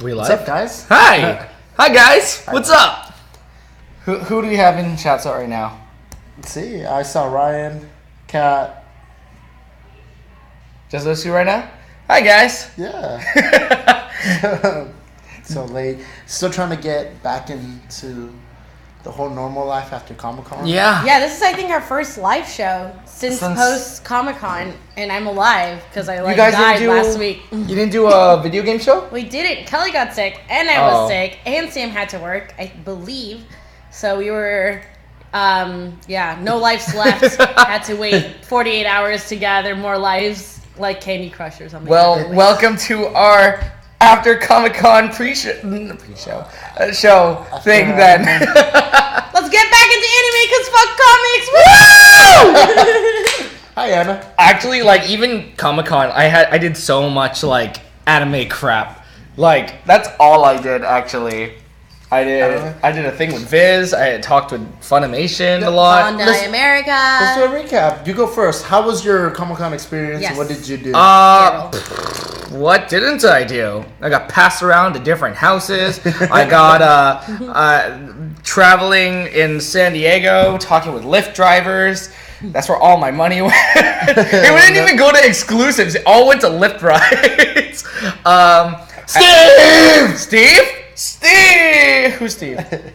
We live? What's up, guys? Hi! Hi, guys! What's up? Who do we have in shouts out right now? Let's see. I saw Ryan, Kat. Just those two right now? Hi, guys! Yeah. So late. Still trying to get back into the whole normal life after Comic-Con. Yeah. Yeah, this is, I think, our first live show since post Comic-Con, and I'm alive because I died last week. You didn't do a video game show? We didn't. Kelly got sick, and I was sick, and Sam had to work, I believe. So we were, no lives left. Had to wait 48 hours to gather more lives, like Candy Crush or something. Well, welcome to our after Comic-Con show thing then. Let's get back into anime because fuck comics. Woo! Hi, Anna. Actually, even Comic-Con, I did so much anime crap. That's all I did actually. I did a thing with Viz. I had talked with Funimation a lot. Bandai America. Let's do a recap. You go first. How was your Comic-Con experience? Yes. And what did you do? What didn't I do? I got passed around to different houses. I got traveling in San Diego, talking with Lyft drivers. That's where all my money went. It didn't even go to exclusives. It all went to Lyft rides. Steve! Who's Steve? Hey,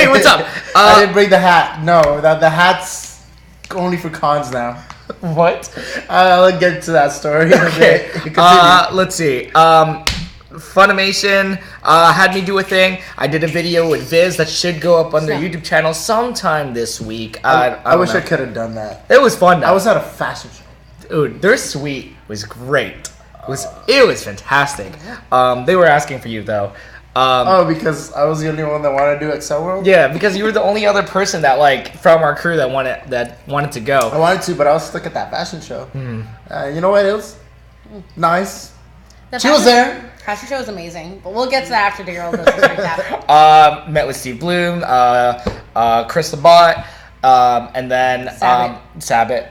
what's up? I didn't bring the hat. No, the hat's only for cons now. What? I'll get to that story. Okay. Let's see. Funimation had me do a thing. I did a video with Viz that should go up on their YouTube channel sometime this week. I wish I could have done that. It was fun though. I was at a fashion show. Dude, their suite was great. It was fantastic. They were asking for you though. Because I was the only one that wanted to do Excel World? Yeah, because you were the only other person that from our crew that wanted to go. I wanted to, but I was stuck at that fashion show. You know what? It was nice. She was there. Fashion show is amazing, but we'll get to that after Darrel does his recap. Met with Steve Bloom, Chris Sabat, and then Sabbath.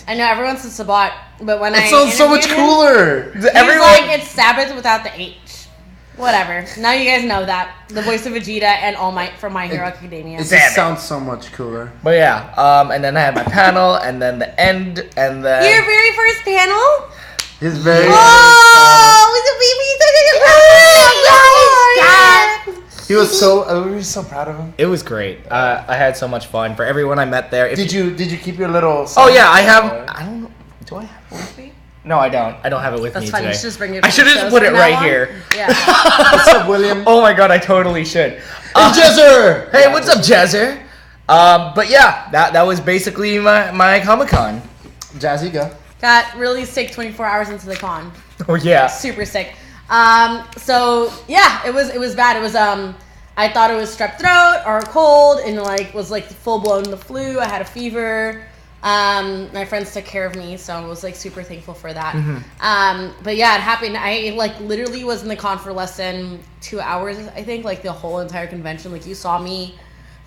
I know everyone says Sabat, but when it sounds so much cooler. Everyone, it's Sabbath without the H. Whatever. Now you guys know that. The voice of Vegeta and All Might from My Hero Academia. It just sounds so much cooler. But yeah, and then I had my panel, and then the end, and then... Your very first panel? His very He was so proud of him. It was great. I had so much fun. For everyone I met there. Did you keep your little... Oh yeah, I have... I don't know. Do I have it with me? No, I don't. I don't have it with me today. That's fine. You should just bring it. I should have just put it right here. Yeah. What's up, William? Oh my god, I totally should. Hey, Jezzer! Hey, what's up, Jezzer? But yeah, that was basically my Comic-Con. Jazzy, go. Got really sick 24 hours into the con. Oh yeah. Super sick. So yeah, it was bad. It was I thought it was strep throat or a cold, and was full blown the flu. I had a fever. My friends took care of me, so I was super thankful for that. But yeah, it happened. I literally was in the con for less than 2 hours. I think the whole entire convention. You saw me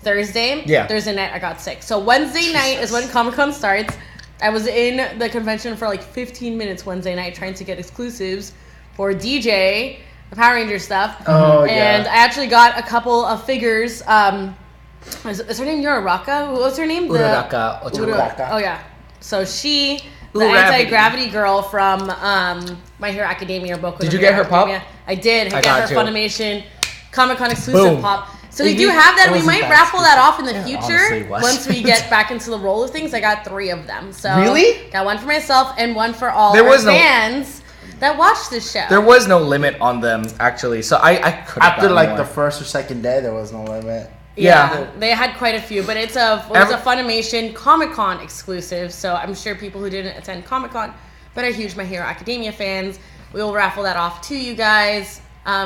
Thursday. Yeah. Thursday night I got sick. So Wednesday night is when Comic-Con starts. I was in the convention for 15 minutes Wednesday night trying to get exclusives for DJ, the Power Rangers stuff. Oh, and I actually got a couple of figures. Is her name Uraraka? What's her name? Uraraka. Oh, yeah. So she, the anti-gravity girl from My Hero Academia. Did you get her pop? I did. I got her Funimation Comic-Con exclusive pop. So we do You- have that. We might raffle that off in the future honestly, it was. once we get back into the roll of things. I got 3 of them. So Really? got one for myself and one for all There our was no- fans that watch this show. There was no limit on them actually, so I could have After gotten more. the first or second day, there was no limit. Yeah. They had quite a few, but it was a Funimation Comic-Con exclusive, so I'm sure people who didn't attend Comic-Con but are huge My Hero Academia fans, we will raffle that off to you guys.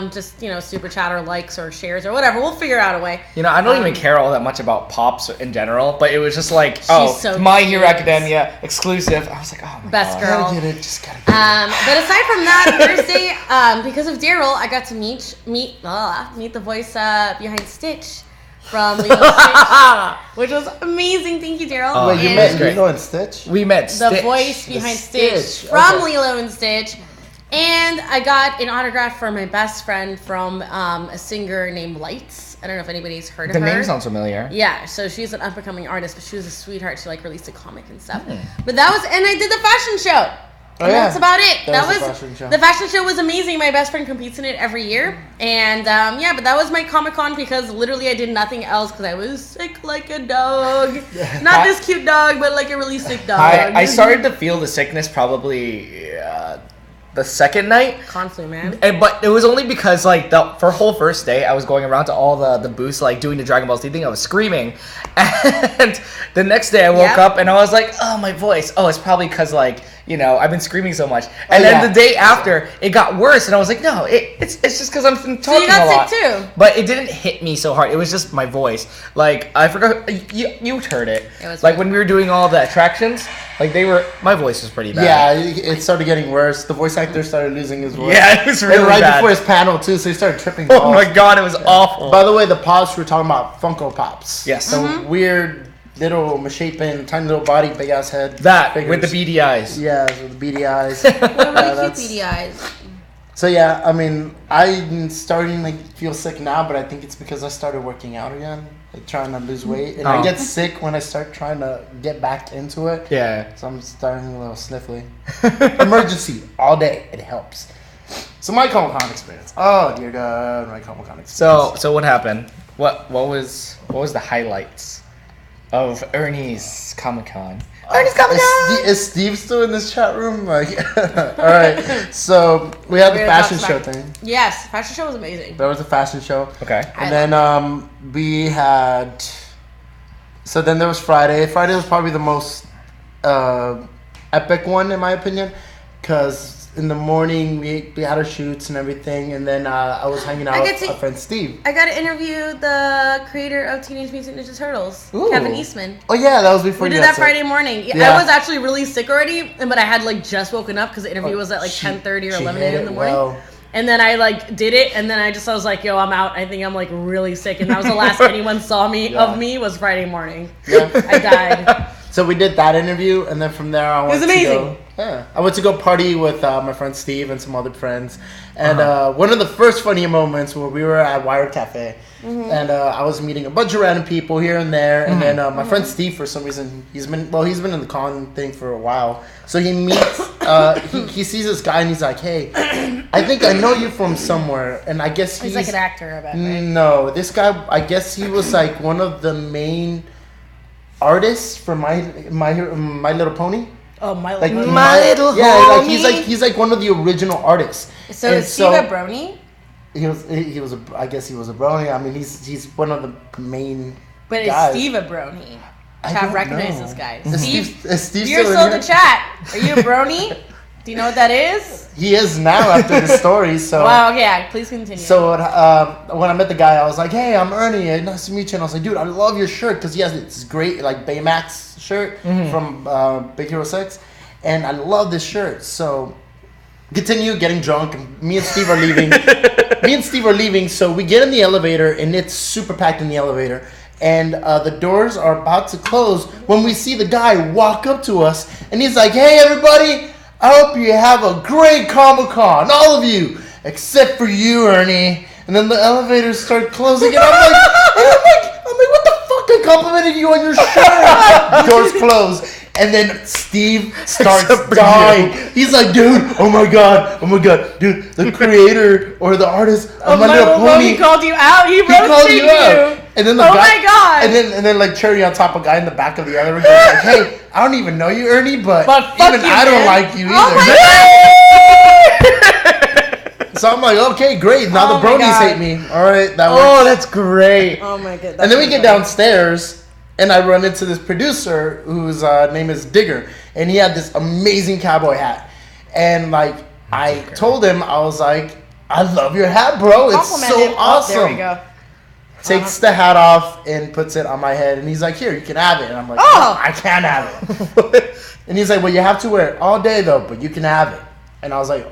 Just super chat or likes or shares or whatever. We'll figure out a way. I don't even care all that much about pops in general, but it was just so My cute. Hero Academia exclusive. I was like, oh my Best god. girl. Gotta get it, just gotta get it. But aside from that, Thursday, because of Darrel, I got to meet the voice behind Stitch from Lilo and Stitch, which was amazing. Thank you, Darrel. Wait, you And met Lilo and Stitch? We met the Stitch. voice behind Stitch Stitch, from okay. Lilo and Stitch. And I got an autograph from my best friend from a singer named Lights. I don't know if anybody's heard of her. The name sounds familiar. Yeah, so she's an up-and-coming artist, but she was a sweetheart. She like released a comic and stuff. But that was, and I did the fashion show. And that's about it. That was the fashion show was amazing. My best friend competes in it every year, and but that was my Comic-Con because literally I did nothing else because I was sick like a dog. Not this cute dog, but like a really sick dog. I started to feel the sickness probably the second night. Con flu, man. But it was only because like for whole first day I was going around to all the booths like doing the Dragon Ball Z thing. I was screaming, and the next day I woke up and I was like, oh, my voice. Oh, it's probably because like. I've been screaming so much. And then the day after, it got worse. And I was like, no, it's just because I'm talking a lot. So you got sick too. But it didn't hit me so hard. It was just my voice. Like, I forgot. You heard it. Like, when we were doing all the attractions, like, my voice was pretty bad. Yeah, it started getting worse. The voice actor started losing his voice. Yeah, it was really bad. Right before his panel, too, so he started tripping balls. Oh, my God, it was awful. By the way, the pops, we were talking about Funko Pops. Yes. So weird... little misshapen, tiny little body, big ass head. With the beady eyes. Yeah, with the beady eyes. Really cute beady eyes. So yeah, I mean, I'm starting to feel sick now, but I think it's because I started working out again, like trying to lose weight, and I get sick when I start trying to get back into it. Yeah. So I'm starting a little sniffly. Emergency all day. It helps. So my Comic-Con experience. Oh dear God, my Comic-Con experience. So what happened? What was the highlights of Ernie's Comic-Con? Ernie's Comic-Con! Is Steve still in this chat room? Like, all right. So we had the fashion show thing. Yes, fashion show was amazing. There was a fashion show. Okay. And then we had. So then there was Friday. Friday was probably the most epic one in my opinion, because in the morning we had our shoots and everything, and then I was hanging out with our friend Steve. I got to interview the creator of Teenage Mutant Ninja Turtles, Kevin Eastman. Oh yeah, that was before. We did that Friday morning. Yeah. I was actually really sick already, but I had just woken up because the interview was at 10:30 or 11 a.m. in the morning. Well. And then I did it, and then I was like, yo, I'm out. I think I'm really sick, and that was the last anyone saw of me was Friday morning. Yeah. I died. So we did that interview, and then from there I went I went to go party with my friend Steve and some other friends. And one of the first funny moments where we were at Wired Cafe, and I was meeting a bunch of random people here and there, and then my friend Steve, for some reason, he's been in the con thing for a while. So he meets, he sees this guy, and he's like, hey, I think I know you from somewhere. And I guess he's like an actor, I bet, right? No, this guy, I guess he was one of the main artists for My Little Pony. Oh, My Little Pony. Yeah, he's one of the original artists. So is Steve a brony? He was I guess he was a brony. I mean, he's one of the main. But guys. Is Steve a brony? Chat recognizes this guy. Steve you're still the chat. Are you a brony? Do you know what that is? He is now after the story. So wow, yeah. Please continue. So when I met the guy, I was like, "Hey, I'm Ernie. Nice to meet you." And I was like, "Dude, I love your shirt because he has this great Baymax shirt from Big Hero 6, and I love this shirt." So continue getting drunk, and me and Steve are leaving. So we get in the elevator, and it's super packed in the elevator. And the doors are about to close when we see the guy walk up to us, and he's like, "Hey, everybody! I hope you have a great Comic-Con, all of you, except for you, Ernie." And then the elevators start closing, and I'm like, what the fuck? I complimented you on your shirt. Doors close. And then Steve starts dying. He's like, dude, oh my god, dude, the creator or the artist of My Little Pony. He called you out. He roasted you. And then my god. And then cherry on top, a guy in the back of the elevator goes like, hey, I don't even know you, Ernie, but even I don't like you either. So I'm like, okay, great. Now the bronies hate me. All right, that works. Oh, that's great. Oh my god. And then we get downstairs. And I run into this producer whose name is Digger, and he had this amazing cowboy hat. And I told him, I was like, I love your hat, bro. It's so awesome. There we go. Takes the hat off and puts it on my head, and he's like, here, you can have it. And I'm like, oh, I can't have it. And he's like, well, you have to wear it all day, though, but you can have it. And I was like,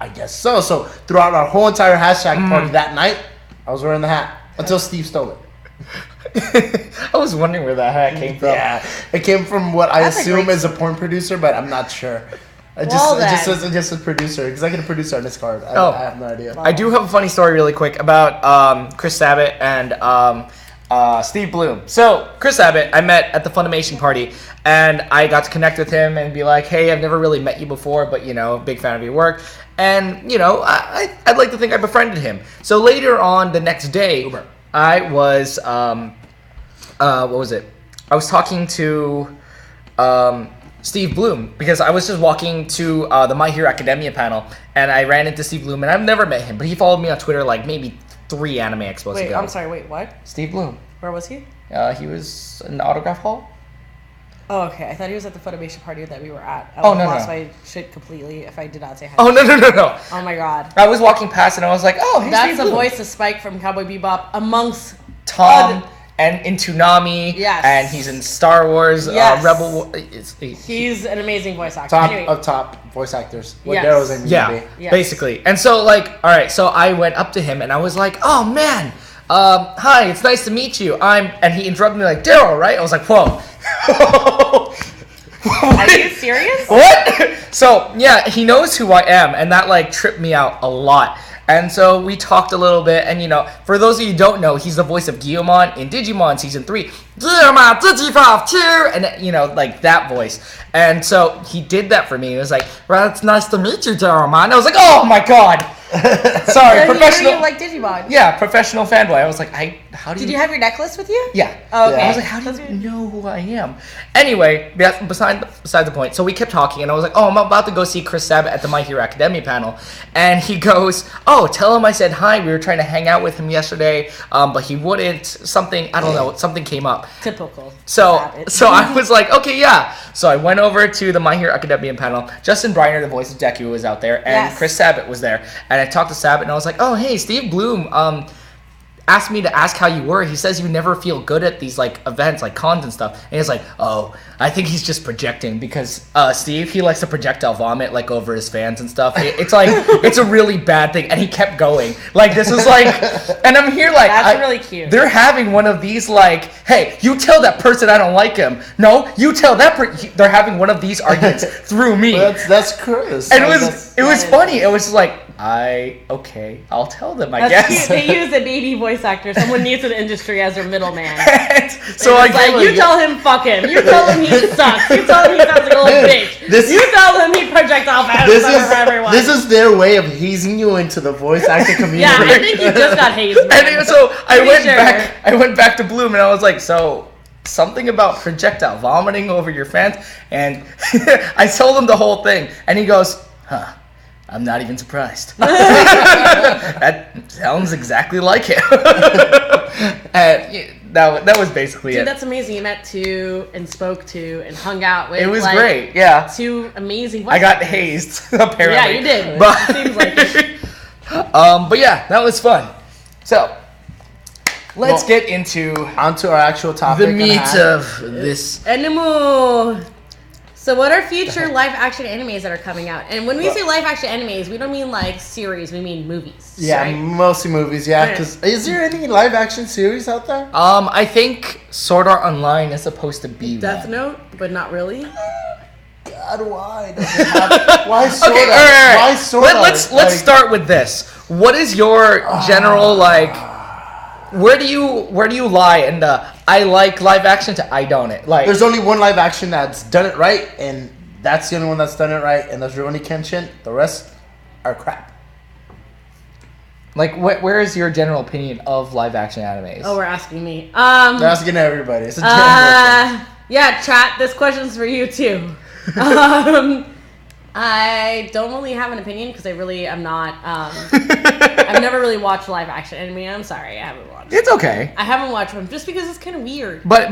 I guess so. So throughout our whole entire hashtag party that night, I was wearing the hat until Steve stole it. I was wondering where that hat came from. Yeah, it came from what I assume is a porn producer, but I'm not sure. Just a producer, executive producer on this card. I have no idea. I do have a funny story really quick about Chris Sabat and Steve Bloom. So Chris Sabat, I met at the Funimation party, and I got to connect with him and be like, "Hey, I've never really met you before, but big fan of your work." And I'd like to think I befriended him. So later on the next day, I was what was it? I was talking to Steve Bloom because I was just walking to the My Hero Academia panel, and I ran into Steve Bloom, and I've never met him, but he followed me on Twitter like maybe 3 anime expos ago. I'm sorry. Wait, what? Steve Bloom. Where was he? He was in the autograph hall. Oh, okay. I thought he was at the Funimation party that we were at. I lost my shit completely if I did not say hi. Oh, no. Oh, my God. I was walking past and I was like, oh, hey, that's Steve the Bloom. voice of Spike from Cowboy Bebop amongst Tom and in Toonami. Yes. And he's in Star Wars, Yes. Rebel War. He's an amazing voice actor. Top voice actors. What Yes. Darrel's in Yeah, Yes. basically. And so, all right, so I went up to him and I was like, oh, man. Hi, it's nice to meet you. And he interrupted me like, Darrel, right? I was like, whoa. Are you serious? What? So, yeah, he knows who I am, and that, tripped me out a lot. And so we talked a little bit, and, for those of you who don't know, he's the voice of Guillemon in Digimon Season 3. Guillemon, Digivolve 2! And, that voice. And so he did that for me. He was like, well, it's nice to meet you, Darrelmon. I was like, oh, my God. Sorry, professional. You like Digimon? Yeah, professional fanboy. I was like, how do you... Did you have your necklace with you? Yeah. Oh, okay. I was like, how do you know who I am? Anyway, beside the point. So we kept talking, and I was like, oh, I'm about to go see Chris Sabat at the My Hero Academia panel. And he goes, oh, tell him I said hi. We were trying to hang out with him yesterday, but he wouldn't. Something came up. Typical. So I was like, okay, yeah. So I went over to the My Hero Academia panel. Justin Briner, the voice of Deku, was out there, and Chris Sabat was there. And I talked to Sabat, and I was like, oh, hey, Steve Bloom asked me to ask how you were. He says you never feel good at these events, cons and stuff. And he's like, oh, I think he's just projecting because Steve, he likes to projectile vomit over his fans and stuff. It's it's a really bad thing. And he kept going. This is and I'm here that's really cute. They're having one of these hey, you tell that person I don't like him. No, you tell that they're having one of these arguments through me. That's Chris. And it was funny. It was I'll tell them, I guess. Cute. They use a baby voice actor, someone new to the industry, as their middleman. So you tell him fuck him. You tell him he sucks. You tell him he sounds like a little bitch. You tell him he projectile fans for everyone. This is their way of hazing you into the voice actor community. Yeah, I think you just got hazed, man. And so I went back to Bloom, and I was like, so something about projectile vomiting over your fans, and I told him the whole thing, and he goes, huh. I'm not even surprised. That sounds exactly like him. And that was basically it. Dude, that's amazing. You met two and spoke to and hung out with. It was great, yeah. Two amazing voice I got actors. hazed, apparently. Yeah, you did. But, it seems like it. But yeah, that was fun. So, let's get onto our actual topic. The meat of this. Anime. So what are future live-action animes that are coming out? And when we say live-action animes, we don't mean series. We mean movies. Yeah, right? mostly movies. Yeah, because is there any live-action series out there? I think Sword Art Online is supposed to be Death Note, but not really. God, why? Why Sword Art? Right. Why Sword Art? Let's start with this. What is your general Where do you lie in the I like live action to I don't it? There's only one live action that's done it right, and that's the only one that's done it right, and that's Rurouni Kenshin. The rest are crap. Where is your general opinion of live action animes? Oh, we're asking me. They're asking everybody. It's a general question. Yeah, chat. This question's for you too. I don't really have an opinion because I really am not. I've never really watched live action anime. I'm sorry, I haven't watched. It's okay. I haven't watched one just because it's kind of weird. But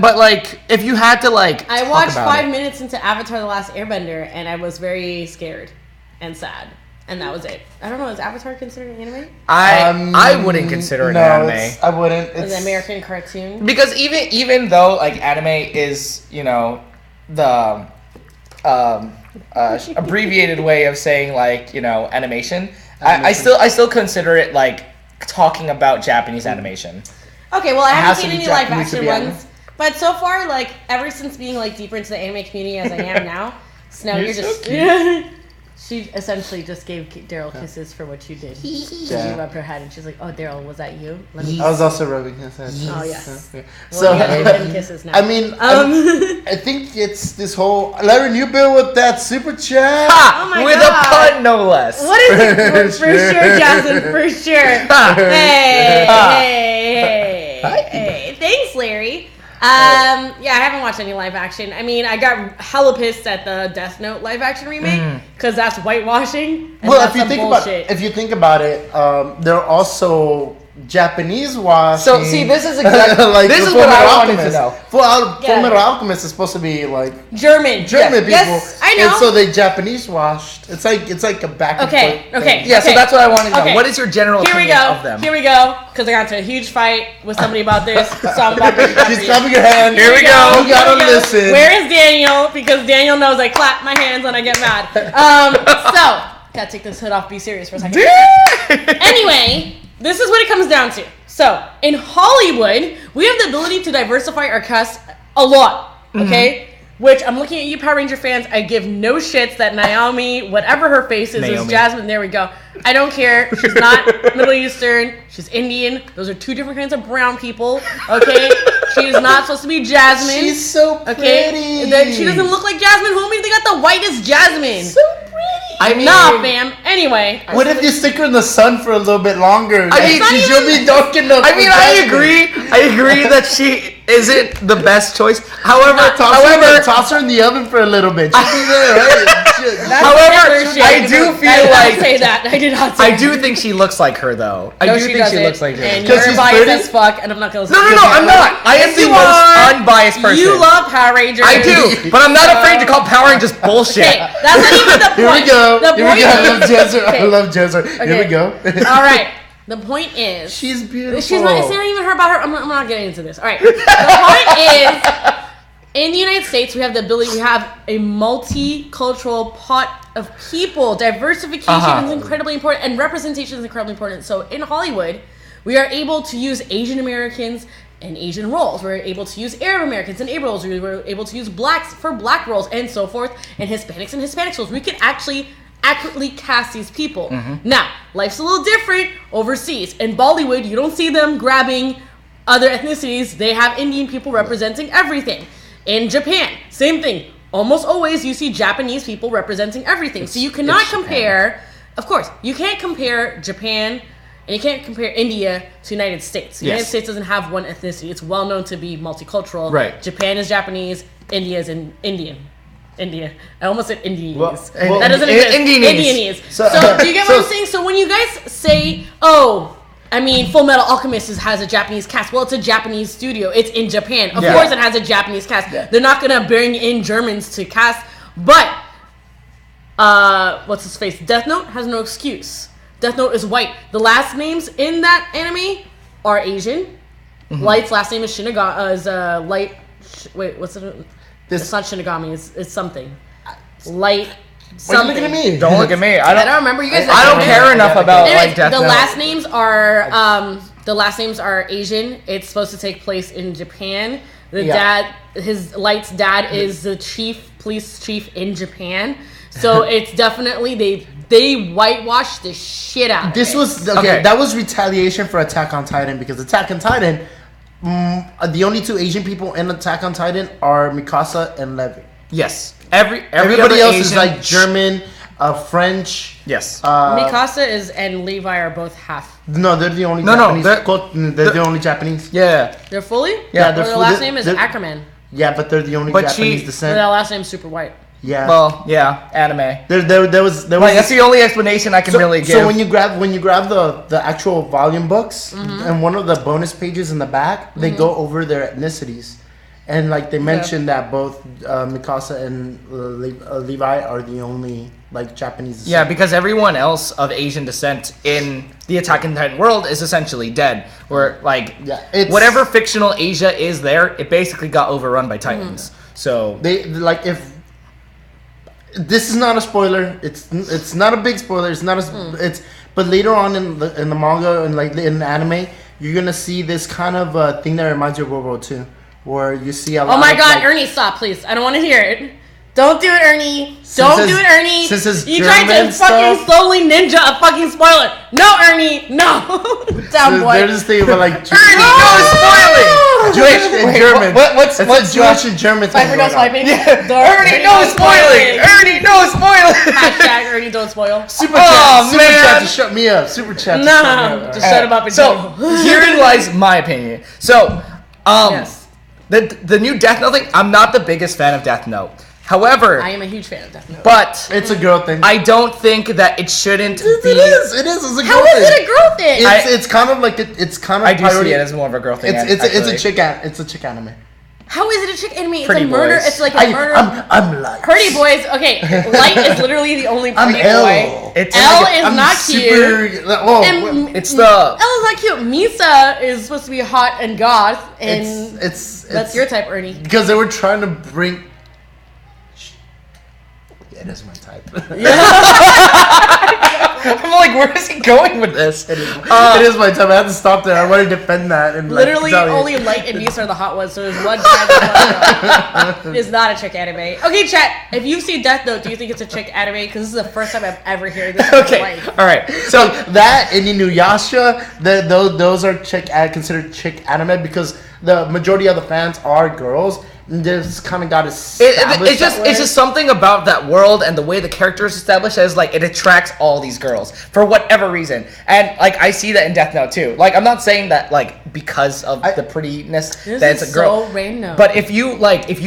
if you had to I watched 5 minutes into Avatar: The Last Airbender and I was very scared and sad, and that was it. I don't know. Is Avatar considered an anime? I wouldn't consider it an anime. I wouldn't. It's an American cartoon. Because even though anime is the abbreviated way of saying animation. I still consider it talking about Japanese animation. Okay, well I haven't seen any live action ones, but so far ever since being deeper into the anime community as I am now, so now you're just She essentially just gave Darrel kisses for what you did. She rubbed her head and she's like, "Oh, Darrel, was that you?" I was also rubbing his head. Oh yes. Yeah. Well, you got 10 kisses now. I mean, I think it's this whole Larry New Bill with that super chat. Ha! Oh my With God. a pun, no less. What is it? For sure, Jasmine, for sure. Hey. Thanks, Larry. Yeah, I haven't watched any live action. I mean, I got hella pissed at the Death Note live action remake because that's whitewashing. And Well, that's if you some bullshit. think about it, they're also Japanese washing. So see, this is exactly like this is the what Fullmetal I wanted to Alchemist. know. Fullmetal Alchemist is supposed to be like German German people. Yes, I know. And so they Japanese washed. It's like a back and forth Okay. thing. Yeah, so that's what I wanted to know. Okay. What is your general Here we opinion go. of them? Here we go. Because I got into a huge fight with somebody about this. So I'm about to She's clapping her hands. Here we go. You gotta listen. Where is Daniel? Because Daniel knows I clap my hands when I get mad. So, gotta take this hood off, be serious for a second. Anyway, this is what it comes down to. So, in Hollywood, we have the ability to diversify our cast a lot, okay? Which, I'm looking at you Power Ranger fans, I give no shits that Naomi, whatever her face is Jasmine. There we go. I don't care. She's not Middle Eastern. She's Indian. Those are two different kinds of brown people, okay? She is not supposed to be Jasmine. She's so pretty. Okay? She doesn't look like Jasmine, homie. They got the whitest Jasmine. So pretty. I mean, Nah, fam. Anyway. What if you stick her in the sun for a little bit longer? I mean, she'll be dark enough. I mean, I agree that she isn't the best choice. However, toss her in the oven for a little bit. She'll be there, right? However, I do feel like say that. I did not say I do think she looks like her though. I No, do she think she doesn't. looks like her. And 'Cause you're she's biased pretty? as fuck, and I'm not gonna. No, I'm not. I am Yes, the you most are. unbiased person. You love Power Rangers. I do, but I'm not afraid to call Power Rangers bullshit. Okay, that's not even the point. Here we go. The Here we point go. I love is- Jezzer. I okay. love Jezzer. Here we go. All right. The point is, She's beautiful. it's not even her about her. I'm not getting into this. All right. The point is, in the United States, we have the ability. We have a multicultural pot of people. Diversification is incredibly important, and representation is incredibly important. So in Hollywood, we are able to use Asian Americans in Asian roles. We're able to use Arab Americans in Arab roles. We're able to use blacks for black roles, and so forth, and Hispanics in Hispanic roles. We can actually accurately cast these people. Now, life's a little different overseas. In Bollywood, you don't see them grabbing other ethnicities. They have Indian people representing everything. In Japan, same thing. Almost always you see Japanese people representing everything. So you cannot compare, of course, you can't compare Japan and you can't compare India to United States. The United States doesn't have one ethnicity. It's well known to be multicultural. Right. Japan is Japanese, India is Indian. India. I almost said Indianese. Well, that doesn't exist. Indianese. Indianese. So do you get what I'm saying? So when you guys say, oh, I mean, Full Metal Alchemist has a Japanese cast. Well, it's a Japanese studio. It's in Japan. Of course it has a Japanese cast. Yeah. They're not going to bring in Germans to cast. But, what's his face? Death Note has no excuse. Death Note is white. The last names in that anime are Asian. Light's last name is Shinigami. Light. Wait, what's it? It's not Shinigami. It's something. Light. Why are you looking at me? Don't look at me. I don't remember. You guys. I don't care enough about Anyways, Death the Note. last names are Asian. It's supposed to take place in Japan. His Light's dad is the police chief in Japan. So it's definitely they whitewashed the shit out of This it. was that was retaliation for Attack on Titan, because Attack on Titan, the only two Asian people in Attack on Titan are Mikasa and Levi. Yes. Everybody else Asian, is like German, French. Yes. Mikasa and Levi are both half. No, they're the only No, Japanese. They're the only Japanese. Yeah. They're fully? Yeah, Their last name is Ackerman. Yeah, but they're the only Japanese descent. Their last name's super white. Yeah. Well, yeah, anime. There was Like, that's the only explanation I can really give. So when you grab the actual volume books and one of the bonus pages in the back, they go over their ethnicities, and like they mentioned that both Mikasa and Levi are the only like Japanese descent. Yeah, because everyone else of Asian descent in the Attack on Titan world is essentially dead. Where like whatever fictional Asia is there, it basically got overrun by Titans. So they like if. This is not a spoiler. It's not a big spoiler. It's not a. But later on in the manga and like in the anime, you're gonna see this kind of thing that reminds you of World War II, where you see a lot. Oh my God, Ernie, stop, please! I don't want to hear it. Don't do it, Ernie. Don't do it, Ernie. Since it's you tried to German fucking stuff. slowly ninja a fucking spoiler. No, Ernie. No. Down, boy. They're just thinking about like Ernie, no spoiling. Jewish and German. What's Jewish and German thing Swiper, no going on. swiping. Ernie, no spoiling. Ernie, no spoiling. Hashtag Ernie, don't spoil. Super chat. Super man. chat to shut me up. Super chat to shut me No, up. just shut him up and So herein lies my opinion. So, Yes. the new Death Note thing. I'm not the biggest fan of Death Note. However, I am a huge fan of Death Note. but It's a girl thing. I don't think that it shouldn't be. It is. It's a girl How thing. is it a girl thing? It's kind of like it's kind of. I do see it as more of a girl thing. It's actually. a chick anime. How is it a chick anime? It's Pretty a murder. boys. It's like a murder. I'm light. Pretty boys. Okay, Light is literally the only I'm pretty L. boy. It's L like is I'm not super, cute. Oh, And It's the. L is not cute. Misa is supposed to be hot and goth, and it's that's your type, Ernie. because they were trying to bring. Yeah, that's my type. I'm like, where is he going with this? It is my type. I had to stop there. I want to defend that and Literally, tell you. only Light and Misa are the hot ones, so there's one guy that's it's not a chick anime. Okay, chat, if you've seen Death Note, do you think it's a chick anime? Because this is the first time I've ever heard this in my Okay, life. all right. So that and Inuyasha, those are considered chick anime because the majority of the fans are girls. And this kind of got established. it's just something about that world and the way the character is established as like it attracts all these girls for whatever reason. And like I see that in Death Note too. Like I'm not saying that like because of the prettiness This that it's is a girl. so random. But if you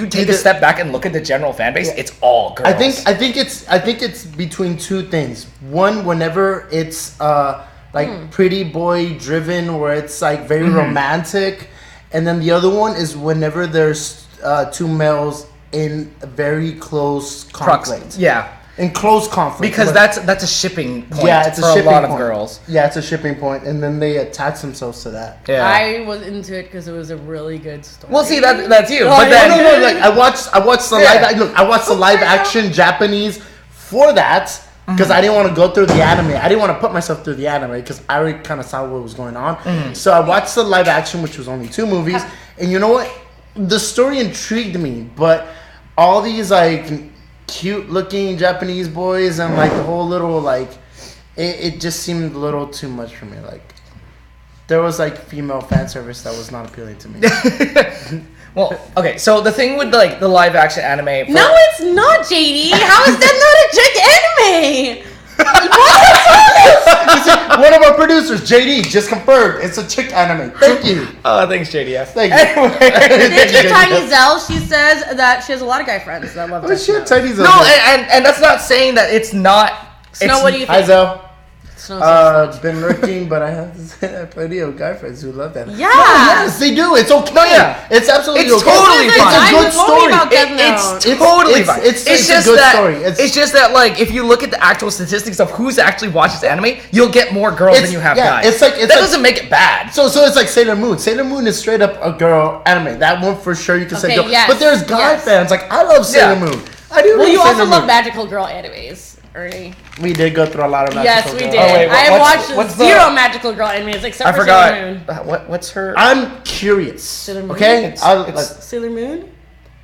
take a step back and look at the general fan base, it's all girls. I think it's between two things. One, whenever it's like pretty boy driven, where it's like very romantic, and then the other one is whenever there's two males in a very close conflict. Yeah. In close conflict. Because that's a shipping point it's for a shipping a lot point. of girls. Yeah, it's a shipping point, and then they attach themselves to that. Yeah. I was into it because it was a really good story. Well, see that's you. Oh, but yeah. then No, like I watched the I watched the live action Japanese for that because I didn't want to go through the anime. I didn't want to put myself through the anime because I already kind of saw what was going on. So I watched the live action, which was only 2 movies, and you know what? The story intrigued me, but all these like cute looking Japanese boys and like the whole little like it just seemed a little too much for me. Like there was like female fan service that was not appealing to me. well, okay, so the thing with like the live action anime No, it's not, JD. How is that not a chick anime? One of our producers, JD, just confirmed it's a chick anime. Thank you. thanks JDF. Thank you. Thank you, Tiny Zell. She says that she has a lot of guy friends that love Oh Death shit, Note. Tiny's No, and that's not saying that it's not. Snow, what do you Hi think? Zell. Snow's Been lurking, but I have plenty of guy friends who love that. Yeah. No, yes, they do. It's okay. No, yeah. It's absolutely It's okay. totally It's fine. a good You told me story. about Death Note. It's totally fine. It's just a good that, story. It's just that like if you look at the actual statistics of who's actually watches anime, you'll get more girls than you have guys. It's like that doesn't make it bad. So it's like Sailor Moon. Sailor Moon is straight up a girl anime. That one for sure you can say Okay, girl. yes, But there's guy yes. fans. Like I love Sailor Yeah. Moon. I do. Well, love you Sailor also Moon. love magical girl animes, Ernie. We did go through a lot of Yes, magical we girl. did. Oh, wait, I have what's watched the- zero magical girl animes except I for Sailor forgot. Moon. What's her? I'm curious. Sailor Moon? Okay, Sailor Moon?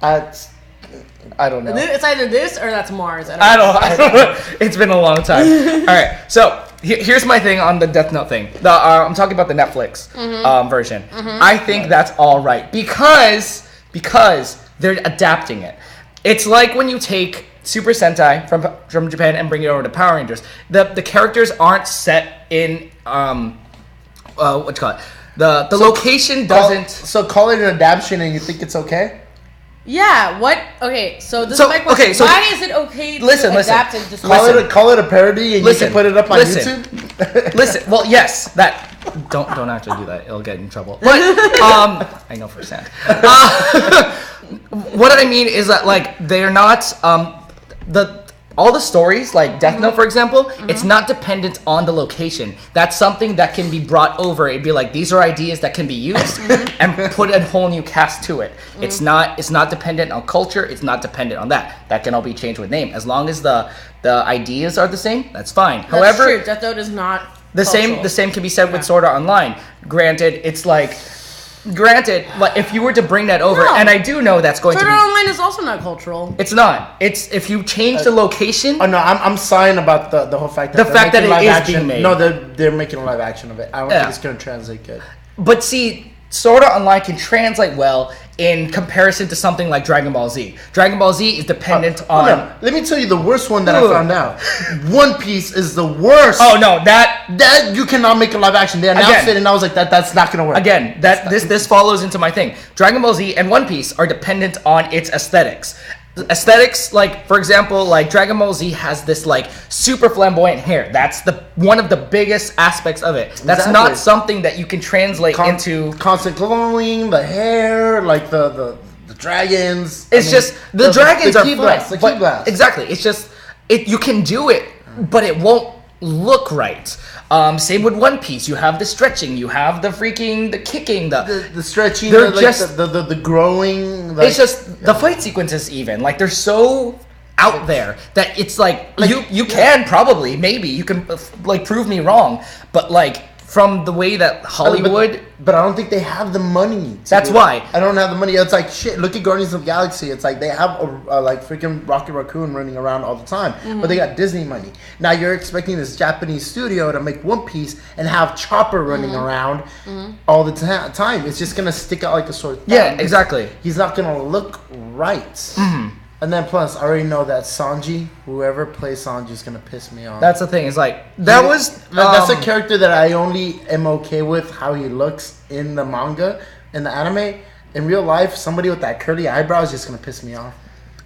I don't know. It's either this or that's Mars. I don't know. It's been a long time. All right, so here's my thing on the Death Note thing. I'm talking about the Netflix version. I think that's all right because they're adapting it. It's like when you take Super Sentai from Japan and bring it over to Power Rangers. The characters aren't set in what you call it. The location doesn't. So call it an adaptation, and you think it's okay? Yeah, what? Okay, so this So- is my question. okay, so- why is it okay to Listen. adapt and just Call it a parody, and you can put it up on YouTube. Listen, well, yes, that don't actually do that. It'll get in trouble. But I know firsthand. What I mean is that like they're not all the stories like Death Note, for example, it's not dependent on the location. That's something that can be brought over. It'd be like these are ideas that can be used and put a whole new cast to it. It's not dependent on culture. It's not dependent on that. That can all be changed with name as long as the ideas are the same. That's fine. That's However, true. Death Note is not the cultural. same can be said with Sword Art Online. Granted, it's like granted, like if you were to bring that over, No. and I do know that's going Sword to Art be. Online is also not cultural. It's not. It's if you change the location. Oh no, I'm sighing about the whole fact that The they're fact that making it live is action. being made. No, they're making a live action of it. I don't Yeah. think it's gonna translate good. But see, Sword Art Online can translate well in comparison to something like Dragon Ball Z. Dragon Ball Z is dependent on. No, let me tell you the worst one that Ooh. I found out. One Piece is the worst. Oh no, that That you cannot make a live action. They announced Again. it, and I was like, that's not gonna work. again, this follows into my thing. Dragon Ball Z and One Piece are dependent on its aesthetics. Aesthetics, like for example, like Dragon Ball Z has this like super flamboyant hair. That's the one of the biggest aspects of it. That's Exactly. not something that you can translate into. constant glowing, the hair, like the dragons. It's just the dragons are key fun, blasts, the but- key blasts. Exactly. It's just you can do it, but it won't look right. Same with One Piece. You have the stretching. You have the freaking the kicking. The stretching, They're like just- the growing. Like, It's just the fight sequences. Even like they're so out there that it's like you can probably maybe you can like prove me wrong, but like from the way that Hollywood. But I don't think they have the money. to That's do why. it. I don't have the money. It's like shit. Look at Guardians of the Galaxy. It's like they have a like freaking Rocket Raccoon running around all the time, but they got Disney money. Now you're expecting this Japanese studio to make One Piece and have Chopper running around all the time. It's just gonna stick out like a sore thumb. Yeah, exactly. He's not gonna look right. And then plus, I already know that Sanji, whoever plays Sanji, is gonna piss me off. That's the thing. It's like that was That's a character that I only am okay with how he looks in the manga, in the anime. In real life, somebody with that curly eyebrow is just gonna piss me off.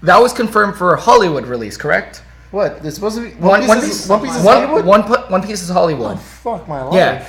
that was confirmed for a Hollywood release, correct? What? It's supposed to be One One Piece Piece is Hollywood. One Piece is Hollywood. Oh, fuck my life. Yeah.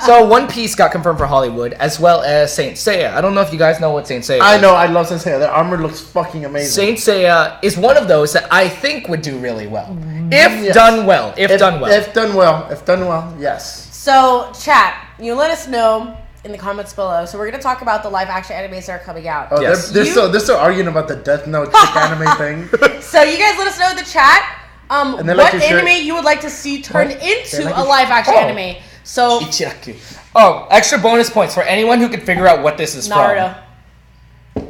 So One Piece got confirmed for Hollywood as well as Saint Seiya. I don't know if you guys know what Saint Seiya I is. know. I love Sensei. Their armor looks fucking amazing. Saint Seiya is one of those that I think would do really well. If Yes. done well. If done well. If done well. If done well. Yes. So, chat, you let us know in the comments below. So, we're going to talk about the live action animes that are coming out. Oh, Yes. they're still arguing about the Death Note chick anime thing. So, you guys let us know in the chat And they what like your shirt. anime you would like to see turned What? They into like a your live action Oh. anime. So, Ichiraki. Oh, extra bonus points for anyone who could figure out what this is Naruto. from.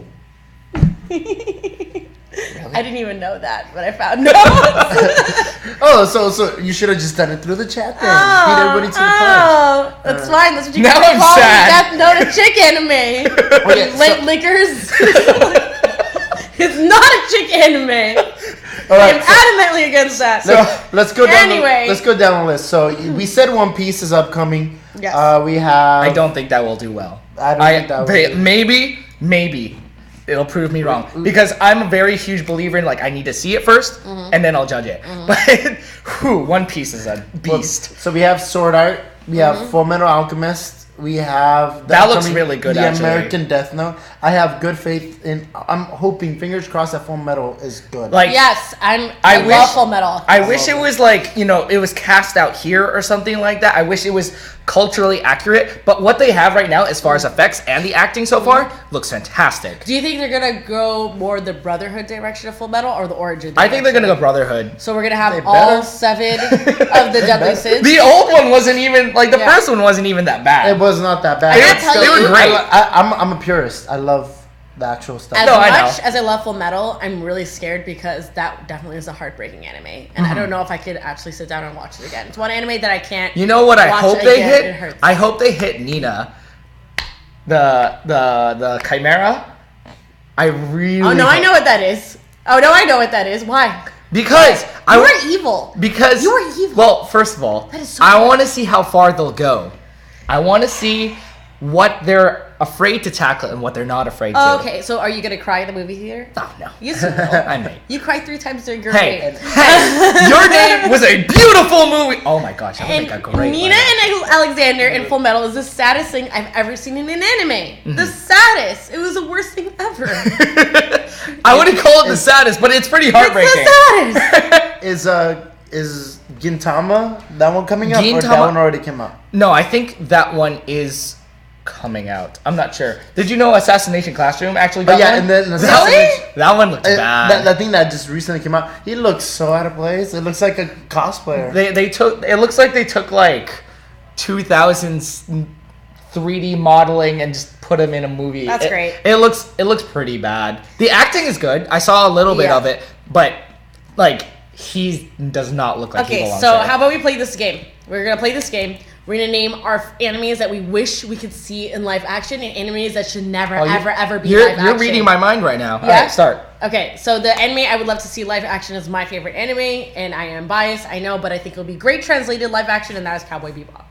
I didn't even know that, but I found no. Oh, so you should have just done it through the chat then. Beat everybody to the punch. Oh, that's fine. That's what you Now can I'm call sad. Death Note a chick anime. Okay, Lint lickers. It's not a chick anime. All right, I'm adamantly against that. let's go down. Anyway. Let's go down the list. So we said One Piece is upcoming. Yes. We have. I don't think that will do well. I don't think that will do. Maybe it'll prove me wrong because I'm a very huge believer in like I need to see it 1st and then I'll judge it. But One Piece is a beast. So we have Sword Art. We have Full Metal Alchemist. We have That looks upcoming- really good, The actually. American Death Note. I have good faith in. I'm hoping, fingers crossed, that Full Metal is good. Like Yes, I wish- love Full Metal. I wish it was like, it was cast out here or something like that. I wish it was culturally accurate. But what they have right now, as far as effects and the acting so far, looks fantastic. Do you think they're gonna go more the Brotherhood direction of Full Metal or the Origin? I think they're direction? gonna go Brotherhood. So we're gonna have They all better. 7 of the Deadly better. Sins. The old one wasn't even like the Yeah. first one wasn't even that bad. It was not that bad. I gotta tell they you, were great. I'm a purist. I love the actual stuff. As No, I much know. as I love Full Metal, I'm really scared because that definitely is a heartbreaking anime, and I don't know if I could actually sit down and watch it again. It's one anime that I can't. You know what I watch hope they again. hit? It hurts. I hope they hit Nina. The Chimera. I really Oh no, I hope- know what that is. Oh no, I know what that is. Why? Because I You wa- are evil. because You are evil. Well, first of all, That is so I bad. want to see how far they'll go. I want to see what they're afraid to tackle and what they're not afraid to. Okay, so are you gonna cry in the movie theater? Oh no. Yes, you will. I may. You cried 3 times during your Hey, name. hey, Your Name was a beautiful movie. Oh my gosh, that would make a And great Nina one. and Alexander in Full Metal is the saddest thing I've ever seen in an anime. The saddest. It was the worst thing ever. I wouldn't call it the saddest, but it's pretty heartbreaking. It's the saddest. Is Gintama that one coming out or that Gintama- one already came out? No, I think that one is coming out. I'm not sure. Did you know Assassination Classroom actually got yeah, one? and then Really? That one looks bad. that thing that just recently came out. He looks so out of place. It looks like a cosplayer. They took. It looks like they took like 2000s 3D modeling and just put him in a movie. That's great. It looks pretty bad. The acting is good. I saw a little bit of it, but like he does not look like he Okay, belongs so there. how about we play this game? We're gonna play this game. We're gonna name our animes that we wish we could see in live action and animes that should never, ever be live action. You're reading my mind right now. Yeah? All right, start. Okay, so the anime I would love to see live action is my favorite anime, and I am biased, I know, but I think it'll be great translated live action, and that is Cowboy Bebop.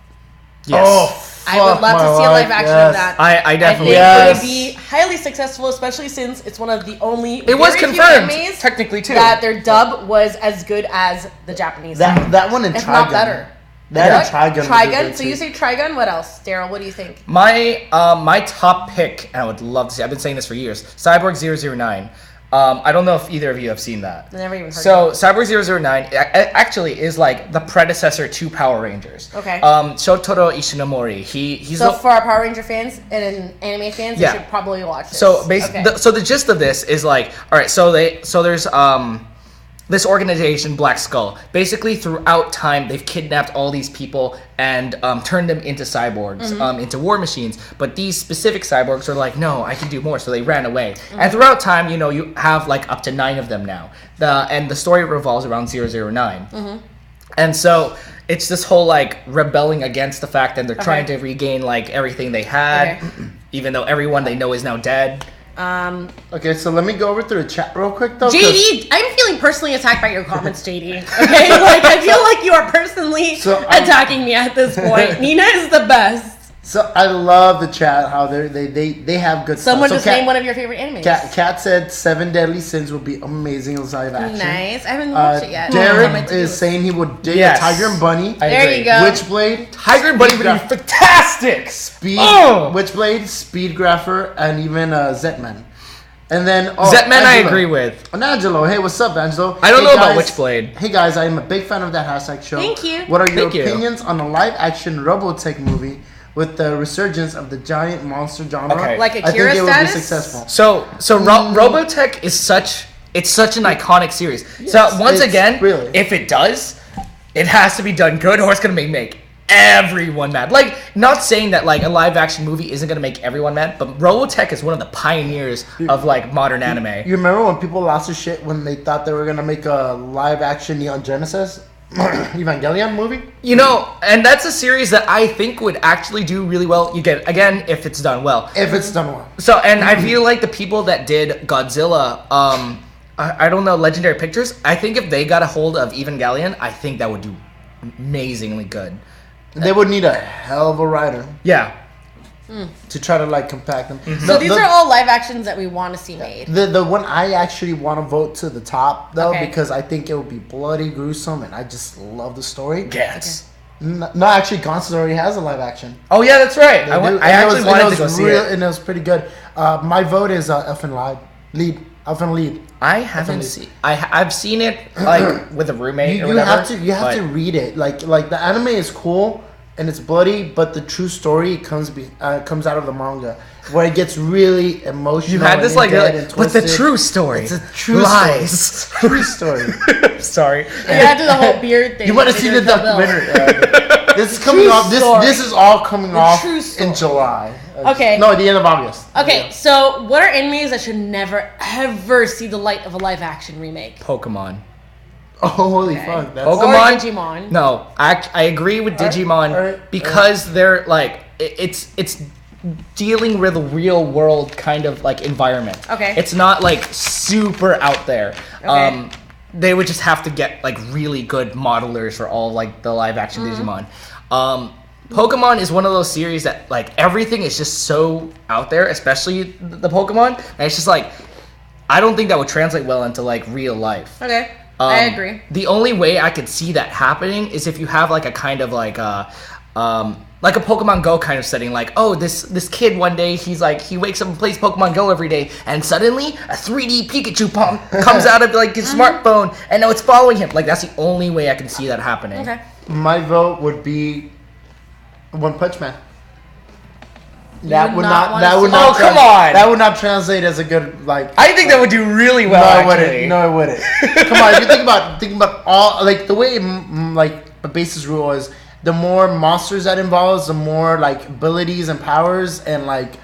Yes. Oh, I would love to see a live action of that. I definitely. I think it would be highly successful, especially since it's one of the only. It was very few confirmed, animes technically too, that their dub was as good as the Japanese. That one in if Trigun. not better. That and Trigun. Trigun. So you say Trigun. What else, Darrel? What do you think? My top pick, and I would love to see. I've been saying this for years. Cyborg 009. I don't know if either of you have seen that. I never even heard So of it. Cyborg 009 actually is like the predecessor to Power Rangers. Okay. Shotaro Ishinomori. He's So for our Power Ranger fans and anime fans, Yeah. you should probably watch this. So basically, so the gist of this is like, all right, so there's this organization, Black Skull. Basically, throughout time, they've kidnapped all these people and turned them into cyborgs, into war machines. But these specific cyborgs are like, no, I can do more. So they ran away. And throughout time, you have like up to 9 of them now. And the story revolves around 009. And so it's this whole like rebelling against the fact that they're trying to regain like everything they had, even though everyone they know is now dead. Okay, so let me go over through the chat real quick though. JD, I'm feeling personally attacked by your comments, JD. Okay, like I feel like you are personally attacking me at this point. Nina is the best. So I love the chat, how they have good Someone stuff. just named one of your favorite animes. Kat said 7 Deadly Sins will be amazing in live action. Nice. I haven't watched it yet. Derek is saying he would dig a Tiger and Bunny. There you go. Witchblade. Tiger and Bunny would be fantastic. Witchblade, Speedgrapher, and even Zetman. And then Zetman I agree with. And Angelo, hey, what's up, Angelo? I don't know about Witchblade. Hey guys, I am a big fan of that hashtag show. Thank you. What are your opinions on a live action Robotech movie with the resurgence of the giant monster genre? Okay. Like Akira I think it would be status? successful. So Robotech is such an iconic series. Yes, so once it's again, really. if it does, it has to be done good or it's gonna make everyone mad. Like, not saying that like a live action movie isn't gonna make everyone mad, but Robotech is one of the pioneers of like modern anime. You remember when people lost their shit when they thought they were gonna make a live action Neon Genesis Evangelion movie? And that's a series that I think would actually do really well. You get again if it's done well. If it's done well. So, and I feel like the people that did Godzilla, I don't know, Legendary Pictures, I think if they got a hold of Evangelion, I think that would do amazingly good. They would need a hell of a writer. Yeah. To try to like compact them. So these are all live actions that we want to see made. The one I actually want to vote to the top though, Okay. because I think it would be bloody gruesome and I just love the story. Yes. No, actually, Gonzalez already has a live action. Oh yeah, that's right. I actually wanted to go see it. And it was pretty good. My vote is Elfin Lead. Elfin Lead. I haven't seen. I've seen it like with a roommate or whatever. You have to read it. Like the anime is cool and it's bloody, but the true story comes out of the manga, where it gets really emotional. You had this but the true story. It's a true lies. Story. True story. Sorry. You gotta do the whole beard thing. You want to see the documentary? This is coming off. This is all coming off in July. Okay. No, at the end of August. Okay, so what are animes that should never ever see the light of a live action remake? Pokemon. Oh, holy fuck! That's Pokemon. Or Digimon. No, I agree with Digimon because they're like it's dealing with a real world kind of like environment. Okay. It's not like super out there. Okay. They would just have to get like really good modelers for all like the live action Digimon. Pokemon is one of those series that like everything is just so out there, especially the Pokemon. And it's just like I don't think that would translate well into like real life. Okay. I agree. The only way I could see that happening is if you have like a kind of like a Pokemon Go kind of setting. Like, oh, this kid one day he wakes up and plays Pokemon Go every day, and suddenly a 3D Pikachu comes out of like his smartphone, and now it's following him. Like that's the only way I can see that happening. Okay. My vote would be One Punch Man. That would not. Oh, come on! That would not translate as a good like. I think that would do really well. No, it wouldn't. Come on, if you think about all like the way like the basis rule is, the more monsters that involves, the more like abilities and powers and like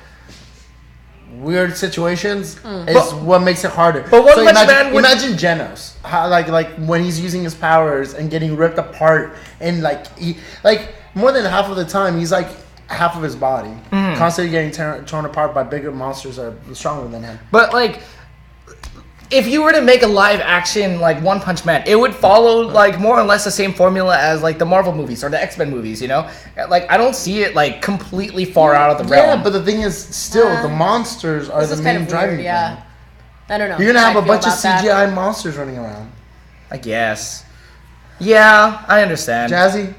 weird situations is what makes it harder. But One Punch Man would... imagine Genos, how like when he's using his powers and getting ripped apart, and he more than half of the time he's like half of his body constantly getting torn apart by bigger monsters that are stronger than him. But like, if you were to make a live action like One Punch Man, it would follow like more or less the same formula as like the Marvel movies or the X-Men movies, you know? Like, I don't see it like completely far out of the realm. Yeah, but the thing is, still the monsters are the main driving thing. Yeah, I don't know. You're gonna have a bunch of CGI monsters running around. I guess. Yeah, I understand. Jazzy?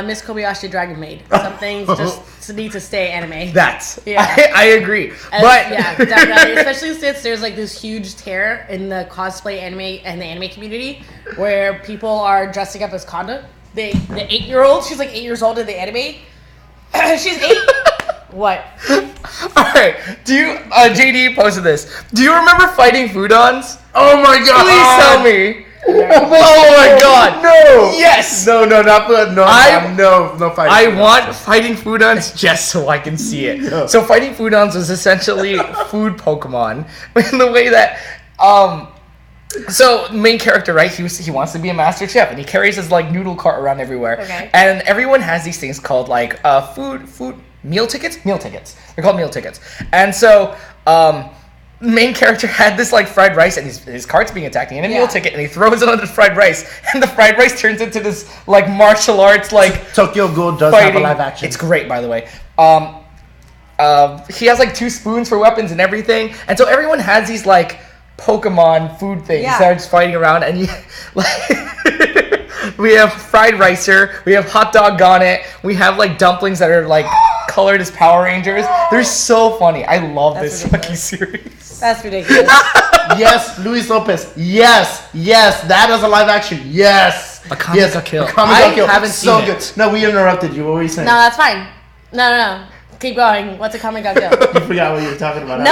Miss Kobayashi Dragon Maid. Some things just need to stay anime. I agree. But yeah, definitely. Especially since there's like this huge tear in the cosplay anime and the anime community where people are dressing up as Kanda. The 8-year-old, she's like 8 years old in the anime. She's 8. What? Alright, JD posted this. Do you remember fighting Foodons? Oh my god! Please tell me. Oh my god! No! Yes! No, fighting. I want fighting Foodons just so I can see it. Yeah. So fighting Foodons was essentially food Pokemon in the way that so main character, right? He wants to be a master chef and he carries his like noodle cart around everywhere. Okay. And everyone has these things called like food meal tickets. They're called meal tickets. And so main character had this like fried rice and his cart's being attacked and he had a meal ticket and he throws it on the fried rice and the fried rice turns into this like martial arts like Tokyo Ghoul does fighting. have a live action. It's great, by the way. He has like 2 spoons for weapons and everything, and so everyone has these like Pokemon food things that are just fighting around, and you like we have fried ricer, we have hot dog on it, we have like dumplings that are like colored as Power Rangers. They're so funny. I love this fucking series. That's ridiculous. Yes, Luis Lopez. Yes, that is a live action. Yes. Akame yes, ga Kill. I haven't seen good. it. No, we interrupted you. What were you saying? No, that's fine. No. Keep going. What's a Akame ga Kill? You forgot what you were talking about. No,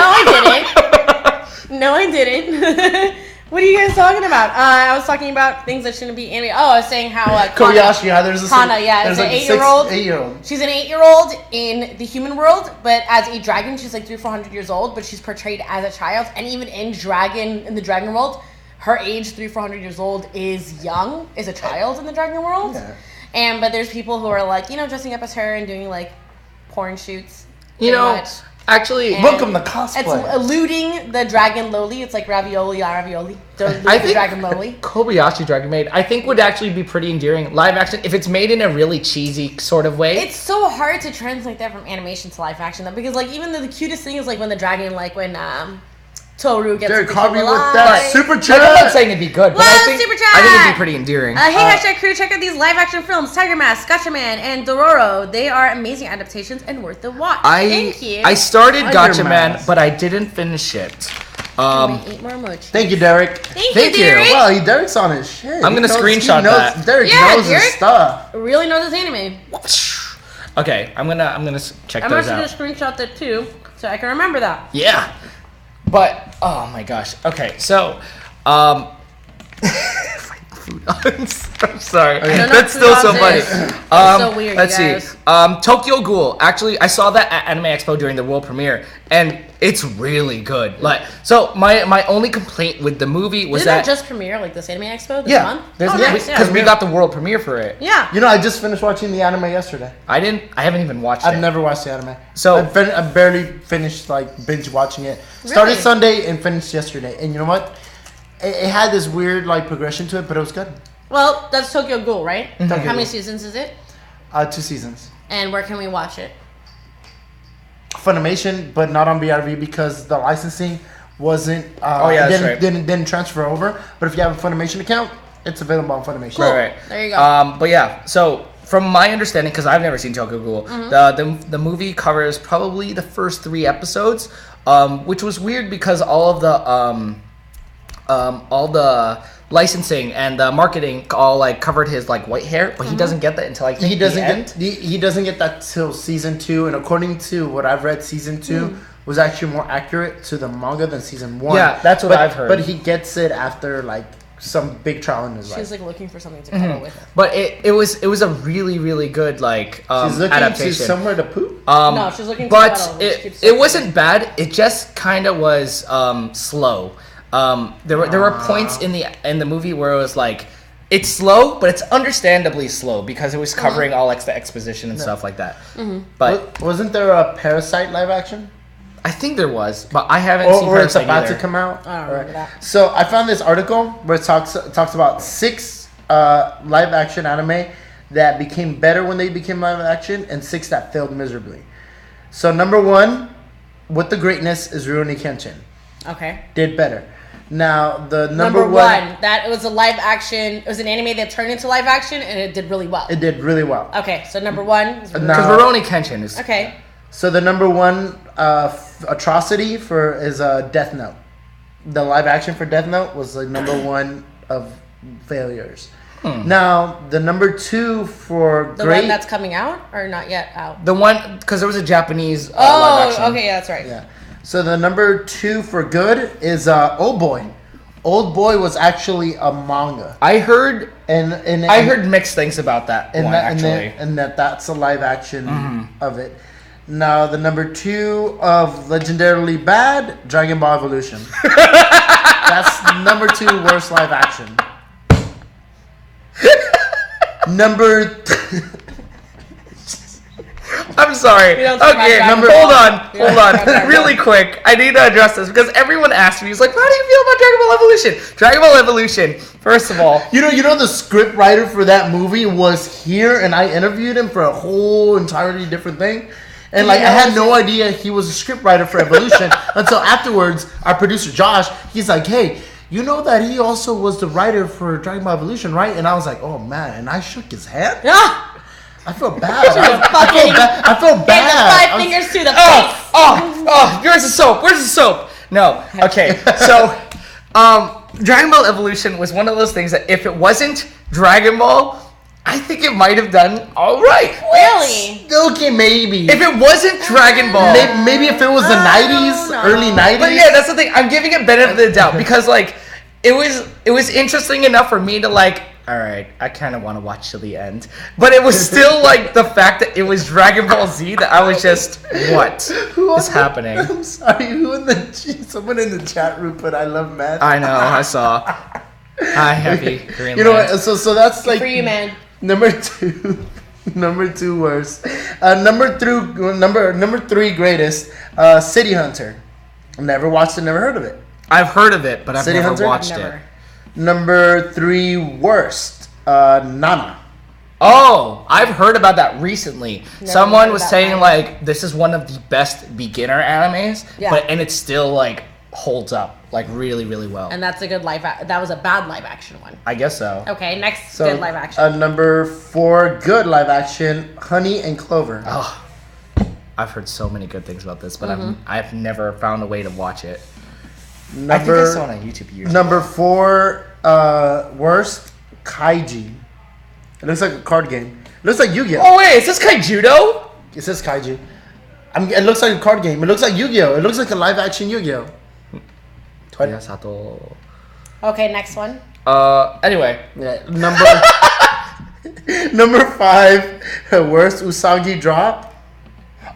I didn't. What are you guys talking about? I was talking about things that shouldn't be anime. Oh, I was saying how Kobayashi. There's a Kana, it's an 8-year-old. 8-year-old. She's an 8-year-old in the human world, but as a dragon, she's like 300-400 years old. But she's portrayed as a child, and even in the dragon world, her age 300-400 years old is a child in the dragon world. Yeah. But there's people who are like dressing up as her and doing like porn shoots. Actually, welcome to cosplay. It's eluding the dragon loli. It's like ravioli. Don't elude I the think dragon loli. Kobayashi Dragon Maid, I think would actually be pretty endearing live action if it's made in a really cheesy sort of way. It's so hard to translate that from animation to live action though, because like even the cutest thing is like when the dragon, like when Toru gets Derek to Harvey with alive. that super chat. I'm not saying it'd be good, but I think super chat! I think it'd be pretty endearing. Hey, hashtag crew, check out these live action films, Tiger Mask, Gotcha Man, and Dororo. They are amazing adaptations and worth the watch. Thank you. I started Tiger Gotcha Man, Mask. but I didn't finish it. Eat more emoji. Thank you, Derek. Thank you, Derek. Wow, Derek's on his shit. I'm gonna screenshot that. Derek Yeah, knows Derek his stuff. Really know this anime. Okay, I'm gonna check I'm those actually out. gonna screenshot that too, so I can remember that. Yeah, but oh my gosh. Okay, so I'm sorry. That's still so funny. So weird, let's you see. guys. Tokyo Ghoul. Actually, I saw that at Anime Expo during the world premiere, and it's really good. Like, so my only complaint with the movie was Didn't that just premiere like this Anime Expo this month? because we got the world premiere for it. Yeah. You know, I just finished watching the anime yesterday. I haven't even watched it. I've never watched the anime. So I barely finished like binge watching it. Started Really? Sunday and finished yesterday. And you know what? It had this weird like progression to it, but it was good. Well, that's Tokyo Ghoul, right? Tokyo How many Ghoul. seasons is it? 2 seasons. And where can we watch it? Funimation, but not on BRV because the licensing wasn't. Didn't transfer over. But if you have a Funimation account, it's available on Funimation. Cool. Right. There you go. But yeah, so from my understanding, because I've never seen Tokyo Ghoul, the movie covers probably the first 3 episodes, which was weird because all the licensing and the marketing all like covered his like white hair, but he doesn't get that until like He doesn't the end. he doesn't get that till season 2, and according to what I've read, season 2 was actually more accurate to the manga than season 1. Yeah, that's what I've heard. But he gets it after like some big trial in his life. She's like looking for something to cuddle with. But it was a really really good like She's looking adaptation. to somewhere to poop. No, she's looking. But to it wasn't bad. It just kind of was slow. There were points in the movie where it was like it's slow, but it's understandably slow because it was covering all the exposition and stuff like that. But wasn't there a Parasite live action? I think there was, but I haven't seen Or it's Parasite about either. to come out. I don't remember that. So I found this article where it talks about 6 live action anime that became better when they became live action, and 6 that failed miserably. So number 1, with the greatness, is Rurouni Kenshin. Okay. Did better. Now the Number one, that was a live action. It was an anime that turned into live action, and it did really well. It did really well. Okay, so number 1 is Now- Because Rurouni Kenshin is okay. So the number 1 atrocity is Death Note. The live action for Death Note was the number 1 of failures. Now the number 2 for The great. one that's coming out or not yet out? the one because there was a Japanese live Oh, action. okay, yeah, that's right. Yeah. So the number 2 for good is Old Boy. Old Boy was actually a manga, I heard and I heard mixed things about that one actually. and that's a live action of it. Now the number 2 of legendarily bad Dragon Ball Evolution. That's number 2 worst live action. Number. I'm sorry. We don't talk about Okay, Dragon hold Ball. on, We don't hold talk about on, Dragon really quick. I need to address this because everyone asked me. He's like, "How do you feel about Dragon Ball Evolution?" Dragon Ball Evolution. First of all, You know the script writer for that movie was here, and I interviewed him for a whole entirely different thing. And like I had no idea he was a script writer for Evolution until afterwards. Our producer Josh, he's like, "Hey, you know that he also was the writer for Dragon Ball Evolution, right?" And I was like, "Oh man!" And I shook his hand. Yeah. I feel bad. I feel Give the bad. 5 fingers to the face. oh, where's the soap? Where's the soap? No. Okay, so Dragon Ball Evolution was one of those things that if it wasn't Dragon Ball, I think it might have done all right. Really? Okay, maybe. If it wasn't Dragon Ball, Maybe if it was the 90s, no. early 90s. but yeah, that's the thing. I'm giving it benefit of the doubt because like it was interesting enough for me to like. All right, I kind of want to watch till the end, but it was still like the fact that it was Dragon Ball Z that I was just, what is happening? I'm sorry. Someone in the chat room put "I love math." I know, I saw. Hi, happy Greenland. You know what? So that's like For you, man. number 2. Number 2 worst. Number 3 greatest. City Hunter. Never watched it. Never heard of it. I've heard of it, but I've City never Hunter? watched Never. it. Number 3 worst. Nana. Oh, I've heard about that recently. Never Someone heard was that saying either. like this is one of the best beginner animes, Yeah. and it still like holds up like really really well. And that's a good that was a bad live action one. I guess so. Okay, next So good live action. number 4 good live action. Honey and Clover. Oh, I've heard so many good things about this, but Mm-hmm. I've never found a way to watch it. I think I Number saw it on YouTube years. number 4 worst. Kaiji. It looks like a card game. It looks like Yu-Gi-Oh. Oh wait, is this Kaijudo? It says Kaiju. It looks like a card game. It looks like Yu-Gi-Oh. It looks like a live action Yu-Gi-Oh. Yeah, Sato. Okay, next one. Anyway, Yeah, number 5 worst Usagi drop.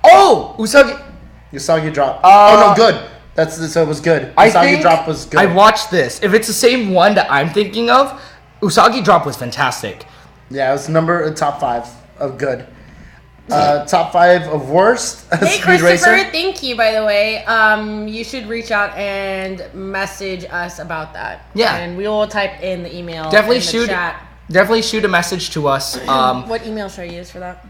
oh Usagi. Usagi drop. Uh, Oh no, good. So it was good. I Usagi think drop was good. I watched this. If it's the same one that I'm thinking of, Usagi Drop was fantastic. Yeah, it was top 5 of good. Top 5 of worst. Hey, Speed Christopher, Racer. thank you, by the way. You should reach out and message us about that. Yeah. And we will type in the email. Definitely in the shoot. Chat. Definitely shoot a message to us. What email should I use for that?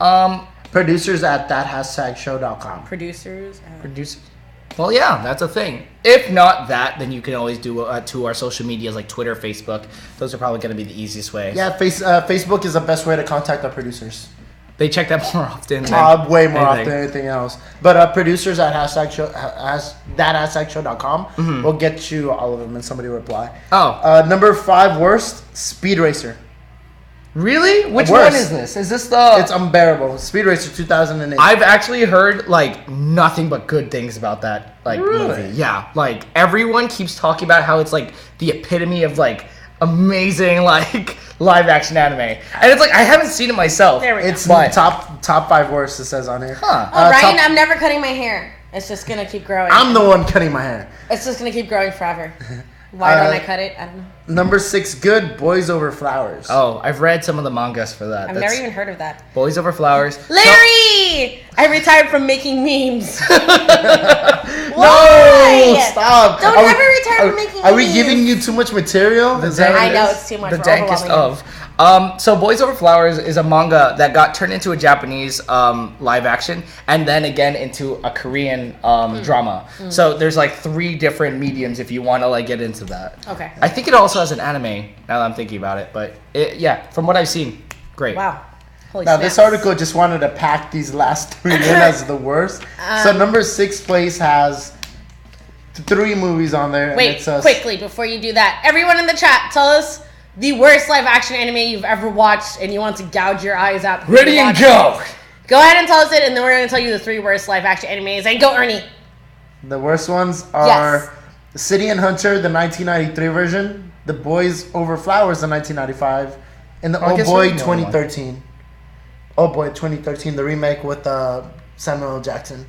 Producers at thathashtagshow.com. Producers. Produce. Well, yeah, that's a thing. If not that, then you can always do to our social medias like Twitter, Facebook. Those are probably going to be the easiest way. Yeah, Facebook is the best way to contact our producers. They check that more often. Than Way more anything. often than anything else. But producers at thathashtagshow.com will get you all of them and somebody will reply. Oh, Number 5 worst, Speed Racer. really? Which Worse. one is this? Is this the? It's unbearable. Speed Racer 2008. I've actually heard like nothing but good things about that Really? movie. Yeah, like everyone keeps talking about how it's like the epitome of like amazing like live action anime, and it's like I haven't seen it myself. There we go. It's But- top 5 worst. It says on here. Huh. Oh, Ryan, top- I'm never cutting my hair. It's just gonna keep growing. I'm the one cutting my hair. It's just gonna keep growing forever. Why don't I cut it? I don't know. Number 6, Good Boys Over Flowers. Oh, I've read some of the mangas for that. I've That's never even heard of that. Boys Over Flowers. Larry! I retired from making memes. No, Why? stop. Don't ever retire from making Are we memes. giving you too much material? Is that what I it know, is? it's too much. The We're dankest overwhelming of. So Boys Over Flowers is a manga that got turned into a Japanese live action and then again into a Korean drama. So there's like 3 different mediums if you want to like get into that. Okay. I think it also has an anime now that I'm thinking about it, but yeah, from what I've seen, great. Wow. Holy Now, snaps. this article just wanted to pack these last 3 in as the worst. So number 6 place has 3 movies on there. Wait, and it says, quickly, before you do that, everyone in the chat, tell us the worst live action anime you've ever watched and you want to gouge your eyes out. before Ready you and watch go. it. Go ahead and tell us it, and then we're going to tell you the 3 worst live action animes. And go, Ernie. The worst ones are Yes. City and Hunter, the 1993 version, The Boys Over Flowers, the 1995, and the I Oh guess Boy we know one. 2013. Oh Boy 2013, the remake with Samuel L. Jackson.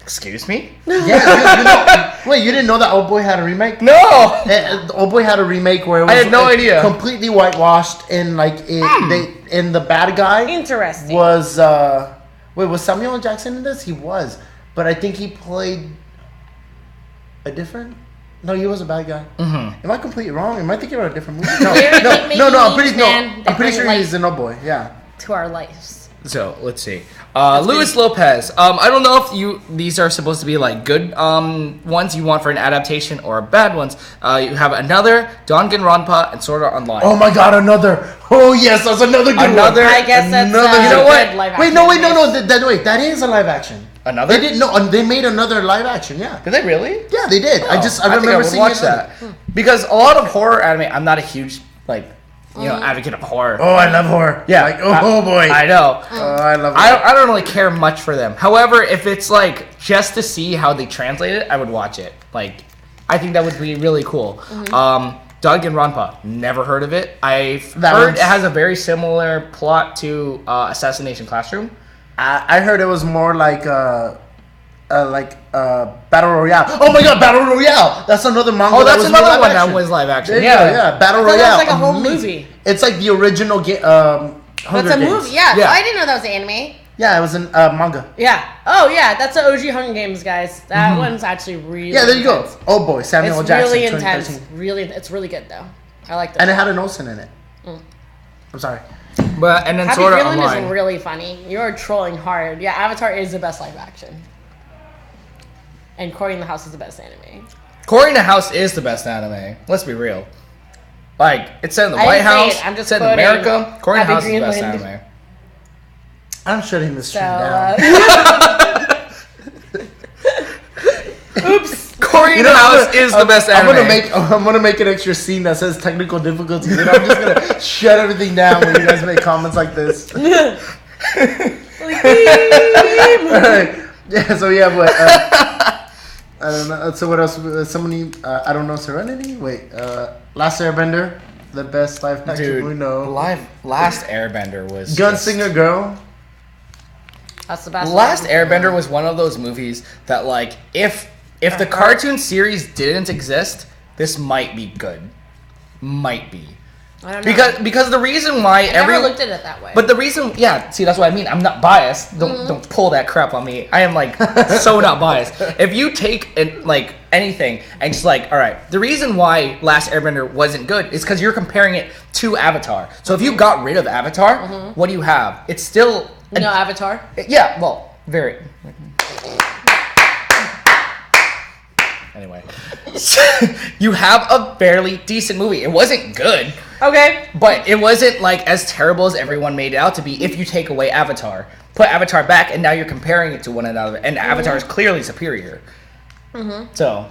Excuse me? Yeah, you know, wait, you didn't know that Oh Boy had a remake? No. Oh Boy had a remake where it was I had no idea. completely whitewashed, and like the bad guy Interesting. was was Samuel L. Jackson in this? He was, but I think he played a different. No, he was a bad guy. Mm-hmm. Am I completely wrong? Am I thinking about a different movie? No, We're no, making no, I'm memes, pretty man. I'm pretty They sure bring he's an Oh Boy. Yeah. to our lives. So let's see. Luis Lopez. I don't know if these are supposed to be like good ones you want for an adaptation or bad ones. You have another Danganronpa and Sword Art Online. Oh my God, another. Oh yes, that's another good Another- one. I guess that's Another- You know what? good live Wait, action no, wait, no, anime. no. Wait, that is a live action. Another? They didn't. No, they made another live action. Yeah. Did they really? Yeah, they did. I think remember would seeing watch it. that because a lot of horror anime. I'm not a huge advocate of horror. Oh, I love horror. Yeah, Like, oh boy. I know. Oh, I love I don't really care much for them. However, if it's like just to see how they translate it, I would watch it. Like, I think that would be really cool. Danganronpa, never heard of it. I've That heard one's- it has a very similar plot to Assassination Classroom. I heard it was more like Battle Royale. Oh my God, Battle Royale! That's another manga. Oh, that that's was another live one that action. was live action. There you Yeah, go, yeah. Battle I thought that Royale. was like a whole amazing. movie. It's like the original That's Hunger a Games. movie. Yeah. Yeah. Oh, I didn't know that was an anime. Yeah, it was in manga. Yeah. Oh, yeah. That's the OG Hunger Games, guys. That one's actually really. Yeah, there you go. intense. Oh boy, Samuel L. It's Jackson, really intense. 2013. It's really good though. I like that. And it had an Olsen in it. I'm sorry. but and then Happy Sword Art Villain Online. is really funny. You're trolling hard. Yeah, Avatar is the best live action. And Cory in the House is the best anime. Cory in the House is the best anime. Let's be real. Like, it's set in the I White didn't say House. it, I'm just set in quoting America. Cory in the Happy House is the best Greenland. anime. I'm shutting this So, stream down. oops. Cory in the House is the best anime. I'm gonna make an extra scene that says technical difficulties, and I'm just gonna shut everything down when you guys make comments like this. Alright. Yeah. So yeah, but I don't know. So what else? Somebody I don't know. Serenity. Wait. Last Airbender, the best live action Dude, we know. Last Airbender was Gunslinger Girl. That's the best Last one. Airbender was one of those movies that, like, if the cartoon series didn't exist, this might be good. Might be. I don't know. Because the reason why I never looked at it that way. But the reason, yeah, see, that's what I mean. I'm not biased. Don't pull that crap on me. I am like so not biased. If you take it, like anything and just like, all right, the reason why Last Airbender wasn't good is because you're comparing it to Avatar. So if you got rid of Avatar, what do you have? It's still no Avatar. yeah. Well, very. Anyway, you have a fairly decent movie. It wasn't good. Okay. But it wasn't like as terrible as everyone made it out to be if you take away Avatar. Put Avatar back and now you're comparing it to one another and Avatar is clearly superior. So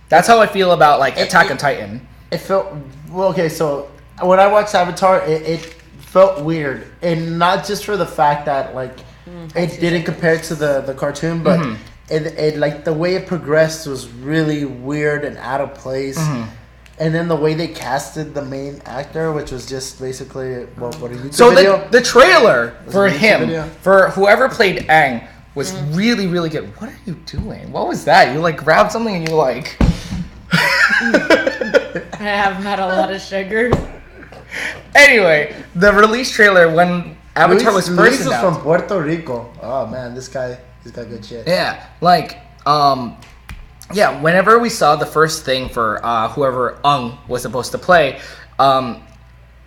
that's how I feel about like Attack on Titan. It felt well. Okay, so when I watched Avatar, it felt weird, and not just for the fact that like it didn't compare to the cartoon, but it like the way it progressed was really weird and out of place. And then the way they casted the main actor, which was just basically what a YouTube So video. the trailer for a YouTube him, video. for whoever played Aang, was really, really good. What are you doing? What was that? You like grabbed something and you like... I have had a lot of sugar. Anyway, the release trailer when Avatar was first Luis is announced. from Puerto Rico. Oh man, he's got good shit. Yeah, like, whenever we saw the first thing for whoever Aang was supposed to play,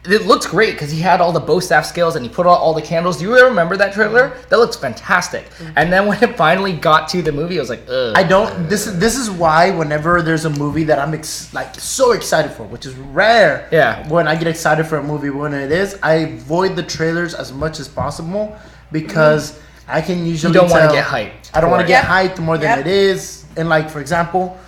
it looked great because he had all the bow staff skills and he put out all the candles. Do you remember that trailer? That looks fantastic. And then when it finally got to the movie, I was like, ugh. I don't. This is why whenever there's a movie that I'm so excited for, which is rare. Yeah. When I get excited for a movie, when it is, I avoid the trailers as much as possible because I can usually. You don't want to get hyped. I don't want to get Yep. hyped more than it is. And like for example,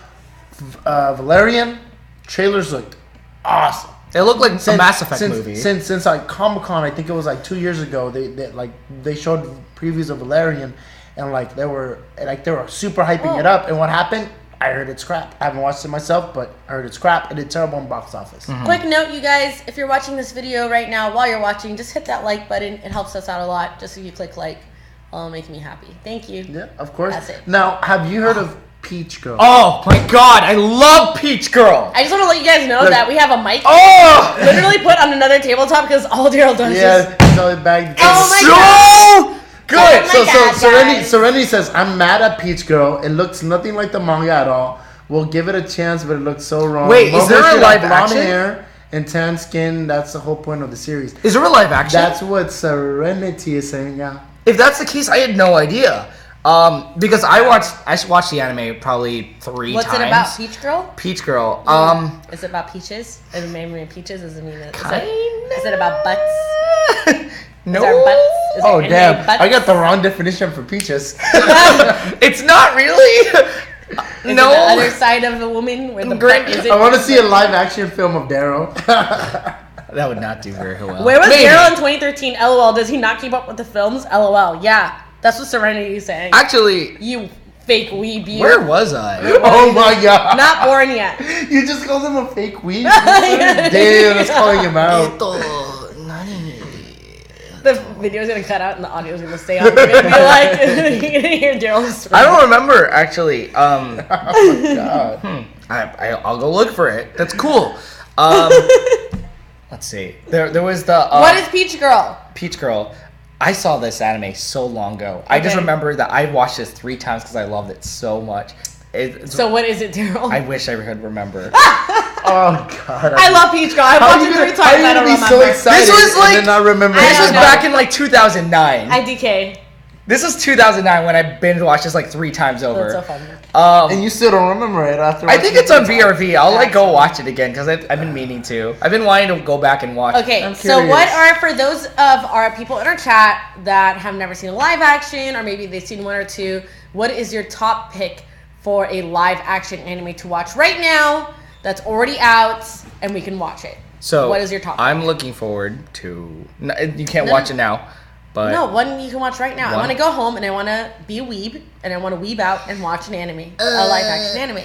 Valerian trailers looked awesome. It looked like a Mass Effect movie. Since like Comic-Con, I think it was like 2 years ago. They showed previews of Valerian, and they were super hyping it up. And what happened? I heard it's crap. I haven't watched it myself, but I heard it's crap. It did terrible in box office. Quick note, you guys, if you're watching this video right now, while you're watching, just hit that like button. It helps us out a lot. Just if you click like, it'll make me happy. Thank you. Yeah, of course. That's it. Now, have you heard of Peach Girl? Oh my god, I love Peach Girl. I just want to let you guys know that we have a mic Oh, literally put on another tabletop because all Darrel does is... Yeah, so it bagged. Oh my so good. Oh my So God, guys. Erni says, I'm mad at Peach Girl. It looks nothing like the manga at all. We'll give it a chance, but it looks so wrong. Wait, is Momo there a should live have blonde action? hair and tan skin. That's the whole point of the series. Is there a live action? That's what Serenity is saying, yeah. If that's the case, I had no idea. Because I watched the anime probably 3 What's times. it about, Peach Girl? Peach Girl. Is it about peaches? Is it memory of peaches? Does it mean that? Kinda. Is it about butts? No. Is there butts? Is Oh, there damn. anime butts? I got the wrong definition for peaches. It's not really. Is No. it the other side of the woman where the Great. butt isn't? I want to see a live action film of Darrel. That would not do very well. Where was Maybe. Darrel in 2013? LOL. Does he not keep up with the films? LOL. Yeah, that's what Serenity is saying. Actually, You fake weeb. You. where was I? Oh my god. Not born yet. You just called him a fake weed? Damn, that's calling him out. The video's gonna cut out and the audio's gonna stay on. You're gonna be like, you're gonna hear Darrel's. I don't remember actually. Oh god. I'll go look for it. That's cool. Let's see. There was the What is Peach Girl? Peach Girl. I saw this anime so long ago. I just Okay. remember that I watched this 3 times because I loved it so much. So what is it, Darrel? I wish I could remember. Oh god. I love Peach Girl. I watched it 3 times. I don't be remember. so excited This was like- and then not remember? I This was don't know. back in like 2009. IDK. This was 2009 when I binge watched this like 3 times over. That's so funny. And you still don't remember it after. I think watching it's on it? VRV. I'll like That's go funny. watch it again because I've been meaning to. I've been wanting to go back and watch. Okay, I'm so curious. what are, for those of our people in our chat that have never seen a live action, or maybe they've seen 1 or 2, what is your top pick for a live action anime to watch right now that's already out and we can watch it? So what is your top I'm pick? looking forward to. You can't No, watch no. it now, but No, one you can watch right now. I One? want to go home and I want to be a weeb and I want to weeb out and watch an anime, a live action anime.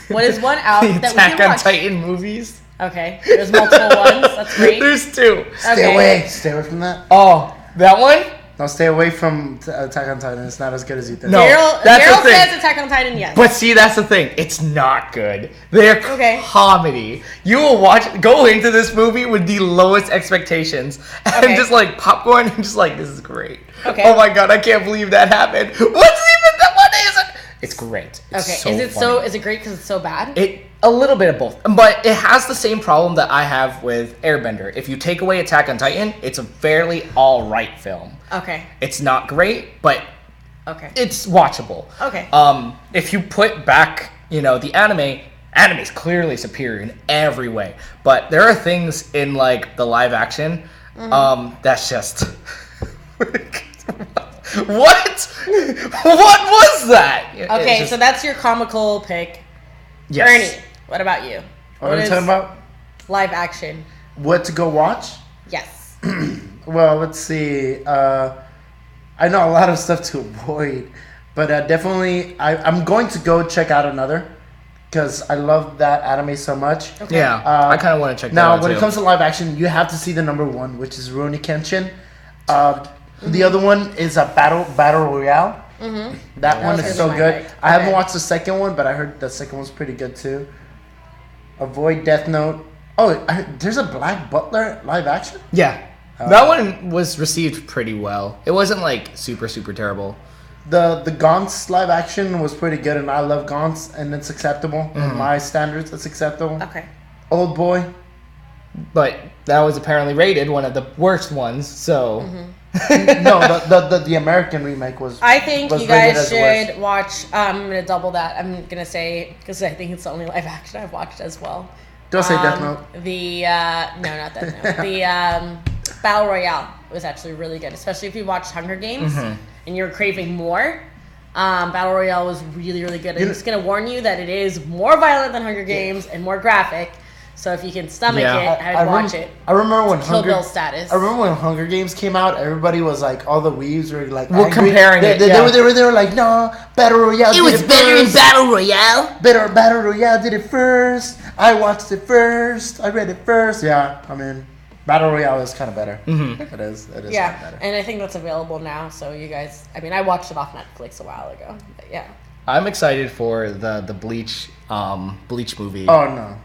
What is one out the that we Attack can on watch? Titan movies. Okay, there's multiple ones. That's great. There's 2. Stay Okay. away. Stay away from that. Oh, that one? No, stay away from Attack on Titan. It's not as good as you think. No. Daryl that's the thing. says Attack on Titan, yes. But see, that's the thing. It's not good. They're Okay. comedy. You will go into this movie with the lowest expectations and Okay. just like popcorn and just like, this is great. Okay. Oh my god, I can't believe that happened. What's even that? What is it? It's great. It's Okay, so is funny. it great because it's so bad? A little bit of both, but it has the same problem that I have with Airbender. If you take away Attack on Titan, it's a fairly all right film. Okay, It's not great, but okay, it's watchable. okay. If you put back, the anime is clearly superior in every way. But there are things in like the live action, that's just what? What was that? It's Okay, just- so that's your comical pick. yes. Ernie, what about you? What are we is talking about? live action? What to go watch? Yes. Well, let's see. I know a lot of stuff to avoid, but definitely I'm going to go check out another. because I love that anime so much. Okay. Yeah, I kind of want to check that Now, out when too. it comes to live action, you have to see the number one, which is Rurouni Kenshin. The other one is a battle royale. That one was is so really good. my pick. I haven't Okay. watched the second one, but I heard the second one's pretty good too. Avoid Death Note. Oh, there's a Black Butler live action. Yeah, that one was received pretty well. It wasn't like super terrible. The Gaunt's live action was pretty good, and I love Gaunt's, and it's acceptable in my standards. It's acceptable. Okay. Old Boy. But that was apparently rated one of the worst ones. So No, the American remake was. I think was you rated guys as the worst. should watch. I'm gonna double that. I'm gonna say because I think it's the only live action I've watched as well. Don't say Death Note. The no, not Death Note. The Battle Royale was actually really good, especially if you watched Hunger Games and you're craving more. Battle Royale was really good. I'm just gonna warn you that it is more violent than Hunger Games and more graphic. So if you can stomach Yeah. it, I'd watch it. I remember when Kill Bill status. I remember when Hunger Games came out. Everybody was like, all the weebs were like, We're angry. comparing they, it, They, yeah. they were like, no, Battle Royale. It was better in Battle Royale. Battle Royale did it first. I watched it first. I read it first. Yeah, I mean, Battle Royale is kind of better. It is. It is Yeah, kind of better. and I think that's available now. So you guys, I mean, I watched it off Netflix a while ago. But yeah. I'm excited for the Bleach movie. Oh no,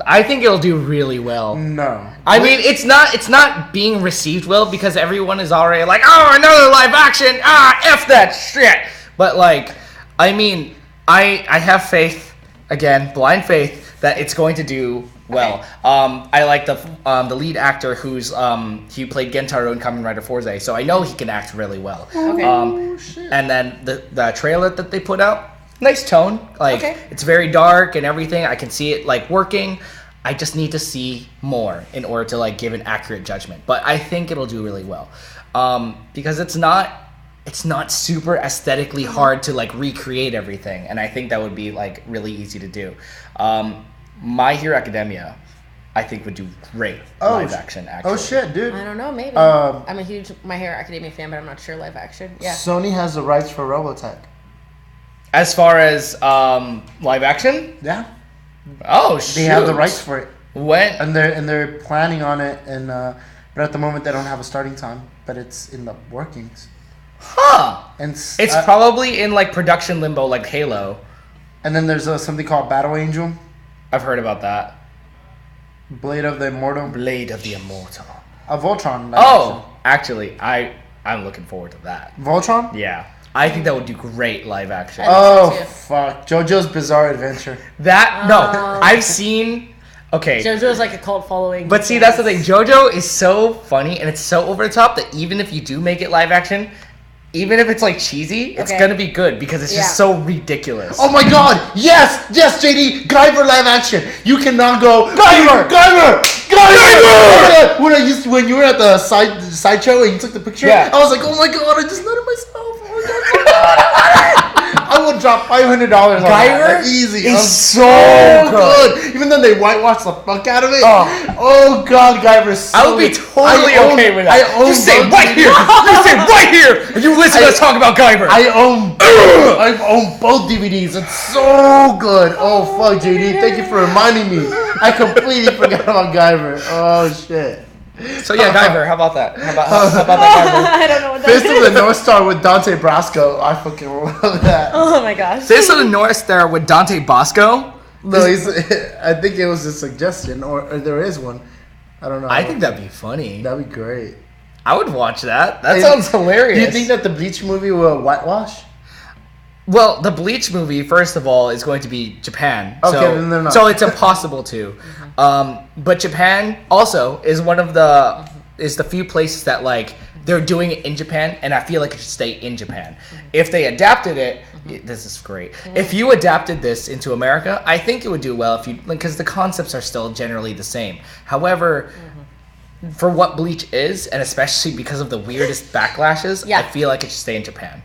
I think it'll do really well. no. I mean, it's not being received well because everyone is already like, oh, another live action, f that shit. But like, I mean, I have faith, again, blind faith, that it's going to do well. Okay. I like the lead actor who's he played Gentaro in Kamen Rider Forze, so I know he can act really well. Okay. And then the trailer that they put out, nice tone. Like, Okay. it's very dark and everything. I can see it like working. I just need to see more in order to like give an accurate judgment. But I think it'll do really well, because it's not super aesthetically hard to like recreate everything, and I think that would be like really easy to do. My Hero Academia, I think would do great live action. Actually, Oh shit, dude. I don't know, maybe. I'm a huge My Hero Academia fan, but I'm not sure live action. Yeah. Sony has the rights for Robotech. as far as live action, Yeah, oh shoot, they have the rights for it, When? and they're planning on it. And but at the moment they don't have a starting time, but it's in the workings. Huh? And It's probably in like production limbo, like Halo. and then there's something called Battle Angel, I've heard about that. Blade of the Immortal, Blade of the Immortal. Voltron. Oh, actually, I'm looking forward to that. Voltron. Yeah, I think that would do great live action. Oh too. fuck, JoJo's Bizarre Adventure. No, I've seen. Okay, JoJo's like a cult following. but see, that's the thing. JoJo is so funny and it's so over the top that even if you do make it live action, even if it's like cheesy, it's Okay. gonna be good because it's just Yeah. so ridiculous. Oh my god, yes, JD, Guyver live action. You cannot go Guyver! When you were at the sideshow and you took the picture, Yeah. I was like, oh my god, I just nutted myself. Oh my god, I would drop $500 on that. Guyver Like, easy. is I'm so good. Even though they whitewashed the fuck out of it. Oh. Oh god, Guyver is so I would be good. totally okay with that. I own You say both right DVDs. here. You say right here. And you listen to us talk about Guyver. I own both DVDs. It's so good. Oh fuck, JD, thank you for reminding me. I completely forgot about Guyver. Oh shit. So yeah, Guyver. How about that? How about that, I don't know what that Fist of is. the North Star with Dante Brasco. I fucking love that. Oh my gosh. Guyver? Fist of the North Star with Dante Bosco. No, I think it was a suggestion, or there is one. I don't know. I think that'd be funny. that'd be great. I would watch that. That And sounds hilarious. Do you think that the Bleach movie will whitewash? Well, the Bleach movie, first of all, is going to be Japan. Okay, so, then they're not. So it's impossible to. But Japan also is one of the few places that like they're doing it in Japan, and I feel like it should stay in Japan. If they adapted it, this is great. If you adapted this into America, I think it would do well because the concepts are still generally the same. However, for what Bleach is, and especially because of the weirdest backlashes, Yeah. I feel like it should stay in Japan.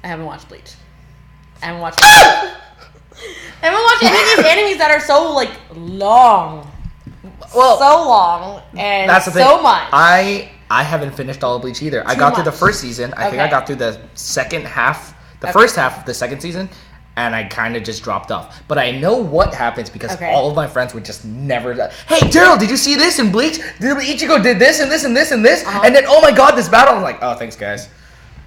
I haven't watched Bleach. I haven't watched. I haven't watched any of these animes that are so like long. Well, So long and that's the thing. so much. I haven't finished all of Bleach either. I Too got through the much. first season. I think I Okay. got through the second half, the Okay. first half of the second season, and I kind of just dropped off. But I know what happens because all of my friends would just never. Hey, Darrel, did you see this in Bleach? Ichigo did this and this and this and this, and then oh my god, this battle. I'm like, oh, thanks guys,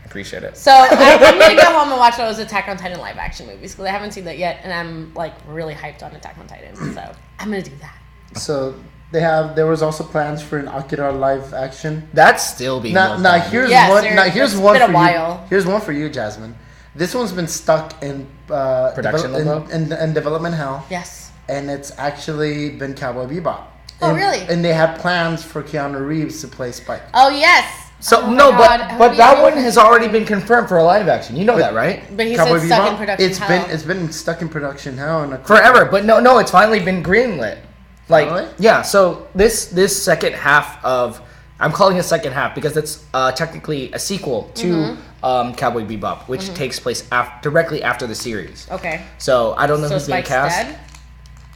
appreciate it. So I'm gonna go home and watch those Attack on Titan live action movies because I haven't seen that yet, and I'm like really hyped on Attack on Titan. So I'm gonna do that. So there was also plans for an Akira live action. That's still being now here's one. Now here's one for you. Here's one for you, Jasmine. This one's been stuck in production in development hell. Yes. And it's actually been Cowboy Bebop. Oh, really? And they had plans for Keanu Reeves to play Spike. Oh, yes. So but that one has already been confirmed for a live action. You know that, right? But he said stuck in production hell. It's been stuck in production hell forever. But no, it's finally been greenlit. Like really? Yeah. So this second half of I'm calling it second half because it's technically a sequel to Cowboy Bebop, which takes place directly after the series. Okay. So I don't know who's being Spike's cast. Dead?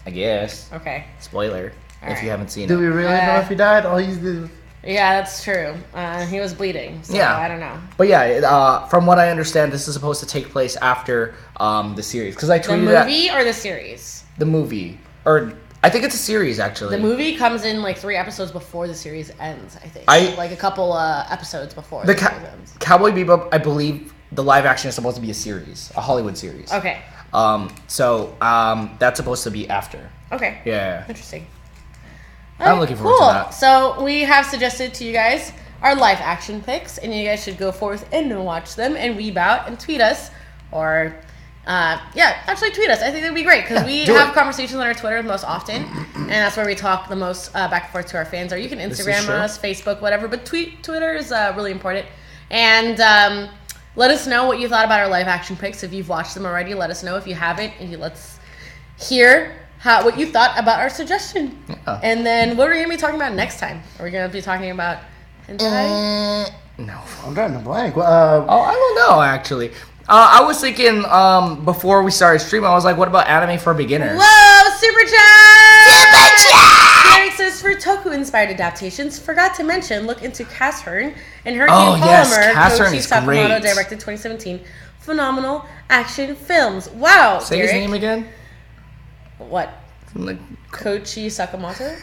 I guess. Okay. Spoiler if you haven't seen Do it. we really know if he died? All he's did. Yeah, that's true. He was bleeding. So Yeah. I don't know. But yeah, from what I understand, this is supposed to take place after the series. Because I tweeted The movie or the series? The movie. Or I think it's a series, actually. The movie comes in like 3 episodes before the series ends, I think. Like a couple episodes before the series ends. Cowboy Bebop, I believe the live action is supposed to be a series, a Hollywood series. Okay. So that's supposed to be after. Okay. Yeah. Interesting. I'm looking forward to that. So we have suggested to you guys our live action picks, and you guys should go forth and watch them and weeb out and tweet us, or actually tweet us. I think that'd be great because we have conversations on our Twitter most often, and that's where we talk the most back and forth to our fans. Or you can Instagram us, Facebook, whatever, but Twitter is really important. And let us know what you thought about our live action picks. If you've watched them already, let us know. If you haven't, and let's hear what you thought about our suggestion. Yeah. And then what are we going to be talking about next time? Are we going to be talking about hentai? No. I'm drawing a blank. I don't know, actually. I was thinking before we started streaming, I was like, what about anime for beginners? Whoa, Super Chat! Super Chat! Derek says, for Toku-inspired adaptations, forgot to mention, look into Cashern and Hurricane Polymer. Yes, Cashern is Sakamoto great. Directed 2017. Phenomenal action films. Wow, Say Derek. his name again? What? Like, Koichi Sakamoto?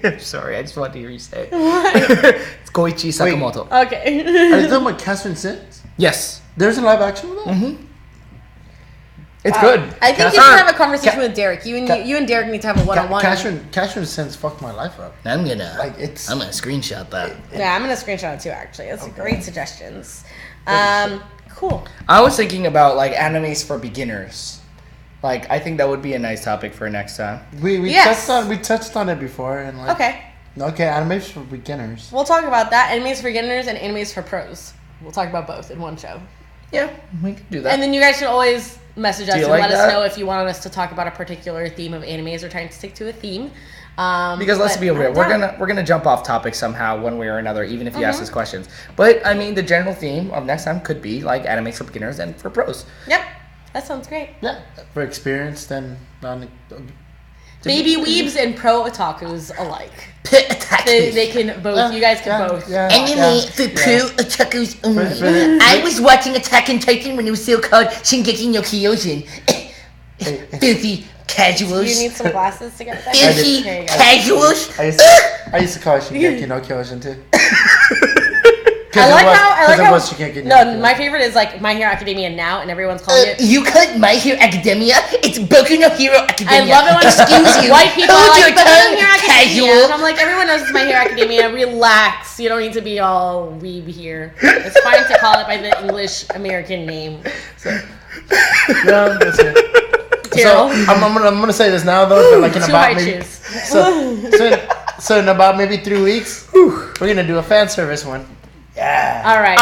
I'm sorry, I just wanted to hear you say it. It's Koichi Sakamoto. Okay. Are you talking about Catherine Sins? Yes. There's a live action with that? Mm-hmm. It's good. I think you should have a conversation with Derek. You and Derek need to have a one-on-one. Catherine Sins fucked my life up. I'm gonna screenshot that. Yeah, I'm gonna screenshot it too. Actually, that's great suggestions. Cool. I was thinking about like animes for beginners. Like, I think that would be a nice topic for next time. We touched on it before and like okay, animes for beginners. We'll talk about that. Animes for beginners and animes for pros. We'll talk about both in one show. Yeah, we can do that. And then you guys should always message us and let us know if you want us to talk about a particular theme of animes or trying to stick to a theme. Because let's be real, we're gonna jump off topic somehow one way or another, even if you ask us questions. But I mean, the general theme of next time could be like animes for beginners and for pros. Yep. That sounds great. Yeah, for experienced and baby weebs and pro otakus alike. They can both. You guys can both. Anime for pro otakus only. I was watching Attack on Titan when it was still called Shingeki no Kyojin. Filthy casuals. Do you need some glasses to get that? Filthy casuals. I used to call it Shingeki no Kyojin too. My favorite is like My Hero Academia now, and everyone's calling it. You call My Hero Academia? It's Boku no Hero Academia. I love it when excuse you. White people Hold are your like, tongue, My Hero Academia. casual. And I'm like, everyone knows it's My Hero Academia. Relax. You don't need to be all weeb here. It's fine to call it by the English American name. Yeah, that's it. So I'm gonna say this now though, but like in about maybe so in about maybe 3 weeks, we're gonna do a fan service one. Yeah. All right.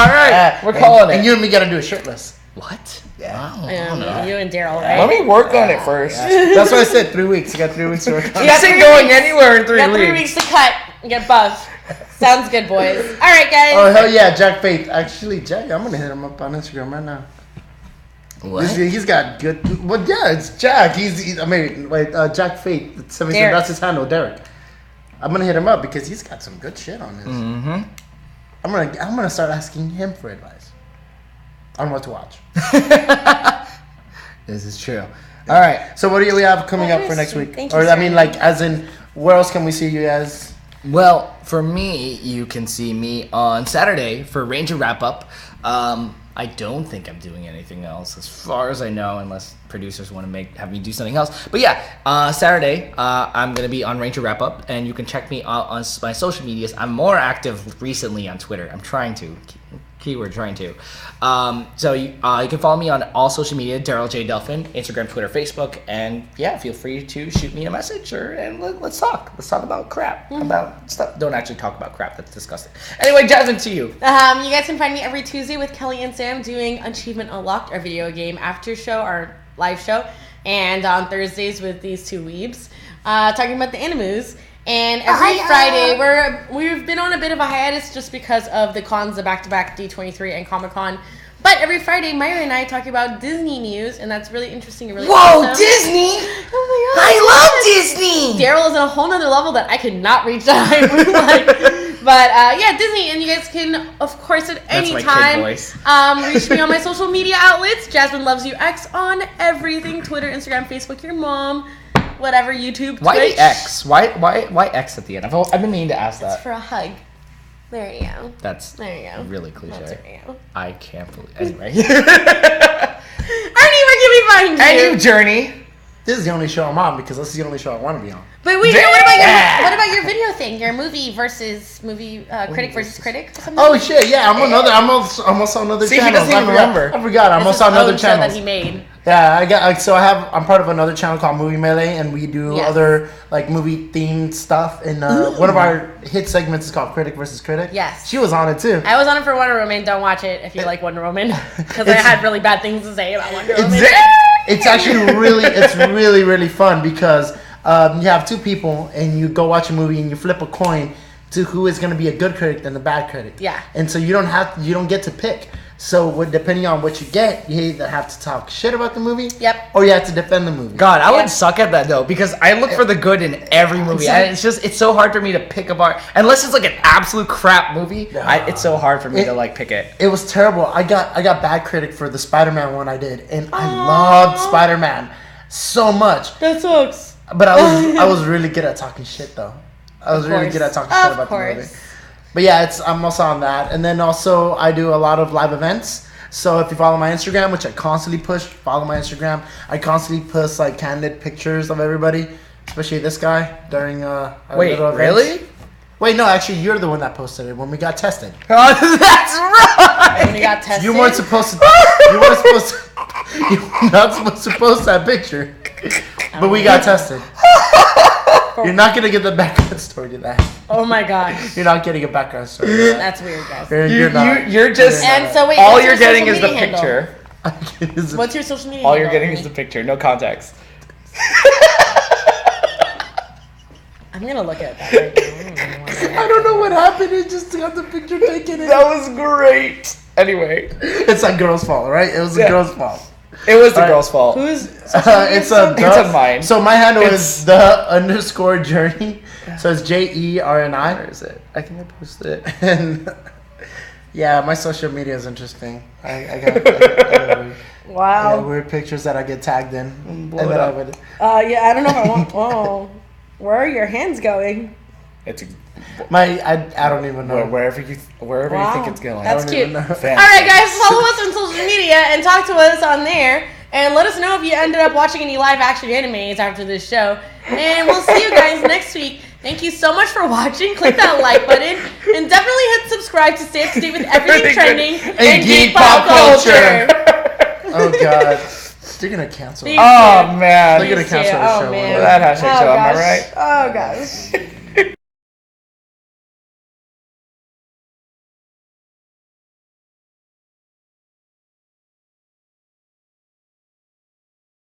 We're calling it. And you and me gotta do it shirtless. What? Yeah. Wow. You and Darrel, right? Let me work on it first. Yeah. That's why I said 3 weeks. You got 3 weeks to work on it. He isn't going anywhere in 3 weeks. You got 3 weeks to cut and get buff. Sounds good, boys. All right, guys. Oh hell yeah, Jack Faith. Actually, Jack, I'm gonna hit him up on Instagram right now. What? He's got good. Well, yeah, it's Jack. Jack Faith. That's his handle, Derek. I'm gonna hit him up because he's got some good shit on this. Mm-hmm. I'm gonna start asking him for advice on what to watch. This is true. All right. So what do we have coming up for next week? Thank you, Or I mean, sir. like, as in, where else can we see you guys? Well, for me, you can see me on Saturday for Ranger Wrap Up. I don't think I'm doing anything else as far as I know, unless producers want to have me do something else. But yeah, Saturday, I'm going to be on Ranger Wrap Up, and you can check me out on my social medias. I'm more active recently on Twitter. I'm trying to. Keyword trying to. So you can follow me on all social media, Darrel J. Delphin, Instagram, Twitter, Facebook, and yeah, feel free to shoot me a message and let's talk. Let's talk about crap, about stuff. Don't actually talk about crap. That's disgusting. Anyway, Jasmin, to you. You guys can find me every Tuesday with Kelly and Sam doing Achievement Unlocked, our video game after show, our live show, and on Thursdays with these two weebs talking about the animus. And every Friday, we've been on a bit of a hiatus just because of the cons, the back-to-back D23 and Comic-Con. But every Friday, Myra and I talk about Disney news, and that's really interesting and really awesome. Disney! Oh my god! I love Disney! Darrel is on a whole nother level that I could not reach that high. But yeah, Disney, and you guys can, of course, at any my kid time, voice. reach me on my social media outlets. Jasmine Loves You X on everything: Twitter, Instagram, Facebook, your mom, whatever, YouTube, Why Twitch. the X? Why X at the end? I've been meaning to ask It's that. for a hug. There you go. That's There you go. really cliche. There you go. I can't believe. Anyway. Ernie, where can we find you? And you, Journey. This is the only show I'm on because this is the only show I want to be on. But wait, Yeah. what about your video thing? Your movie versus movie, critic versus critic? Or something? Oh shit! Yeah, I'm also on another See, he channel. doesn't even remember. I forgot. I'm It's also on his another own show channel. that he made. Yeah, I'm part of another channel called Movie Melee, and we do Yes. other like movie themed stuff. And one of our hit segments is called Critic versus Critic. Yes. She was on it too. I was on it for Wonder Woman. Don't watch it if you like Wonder Woman, because I had really bad things to say about Wonder Woman. It's actually really fun because you have two people and you go watch a movie and you flip a coin to who is going to be a good critic and a bad critic. Yeah. And so you don't get to pick. So depending on what you get, you either have to talk shit about the movie, Yep. or you have to defend the movie. God, I Yeah. would suck at that though because I look for the good in every movie. Exactly. And it's so hard for me to pick apart unless it's like an absolute crap movie. It's so hard for me to like pick it. It was terrible. I got bad critic for the Spider-Man one I did, and I loved Spider-Man so much. That sucks. But I was really good at talking shit though. I was really good at talking shit about the movie. But yeah, I'm also on that, and then also I do a lot of live events. So if you follow my Instagram, which I constantly push, follow my Instagram. I constantly post like candid pictures of everybody, especially this guy during our Wait, little events. really? Wait, no, actually, you're the one that posted it when we got tested. Oh, that's right. When you got tested. You weren't supposed to. You were not supposed to post that picture. But we got tested. You're not gonna get the background story to that. Oh my god. You're not getting a background story. To that. That's weird, guys. You're not. You're just. And so wait, all what's you're your getting social is the media handle? picture. What's your social media? All you're handle, getting is Ernie? the picture, no context. I'm gonna look at that right now. I don't know what happened. It just got the picture taken. That was great. Anyway, It's a girl's fault, right? It was a Yeah. girl's fault. it was the Alright. girl's fault. Who's? It's a It's on mine. So my handle It's- is _journey. So it's JERNI. Where is it? I think I posted it. And yeah, my social media is interesting. I got weird, Wow. weird pictures that I get tagged in. Blow And it then I up. would. Yeah, I don't know if I want. Oh, where are your hands going? It's I don't even know. wherever you Wow. think it's going. That's I don't cute. even know. Fan All right, fiction. guys, follow us on social media and talk to us on there. And let us know if you ended up watching any live action animes after this show. And we'll see you guys next week. Thank you so much for watching. Click that like button and definitely hit subscribe to stay up to date with everything trending in geek pop culture. Oh god, they're gonna cancel. Please it. Oh do. man, They're gonna Please cancel do. the show. Oh, man. that hashtag show. Am I gosh. right? Oh gosh.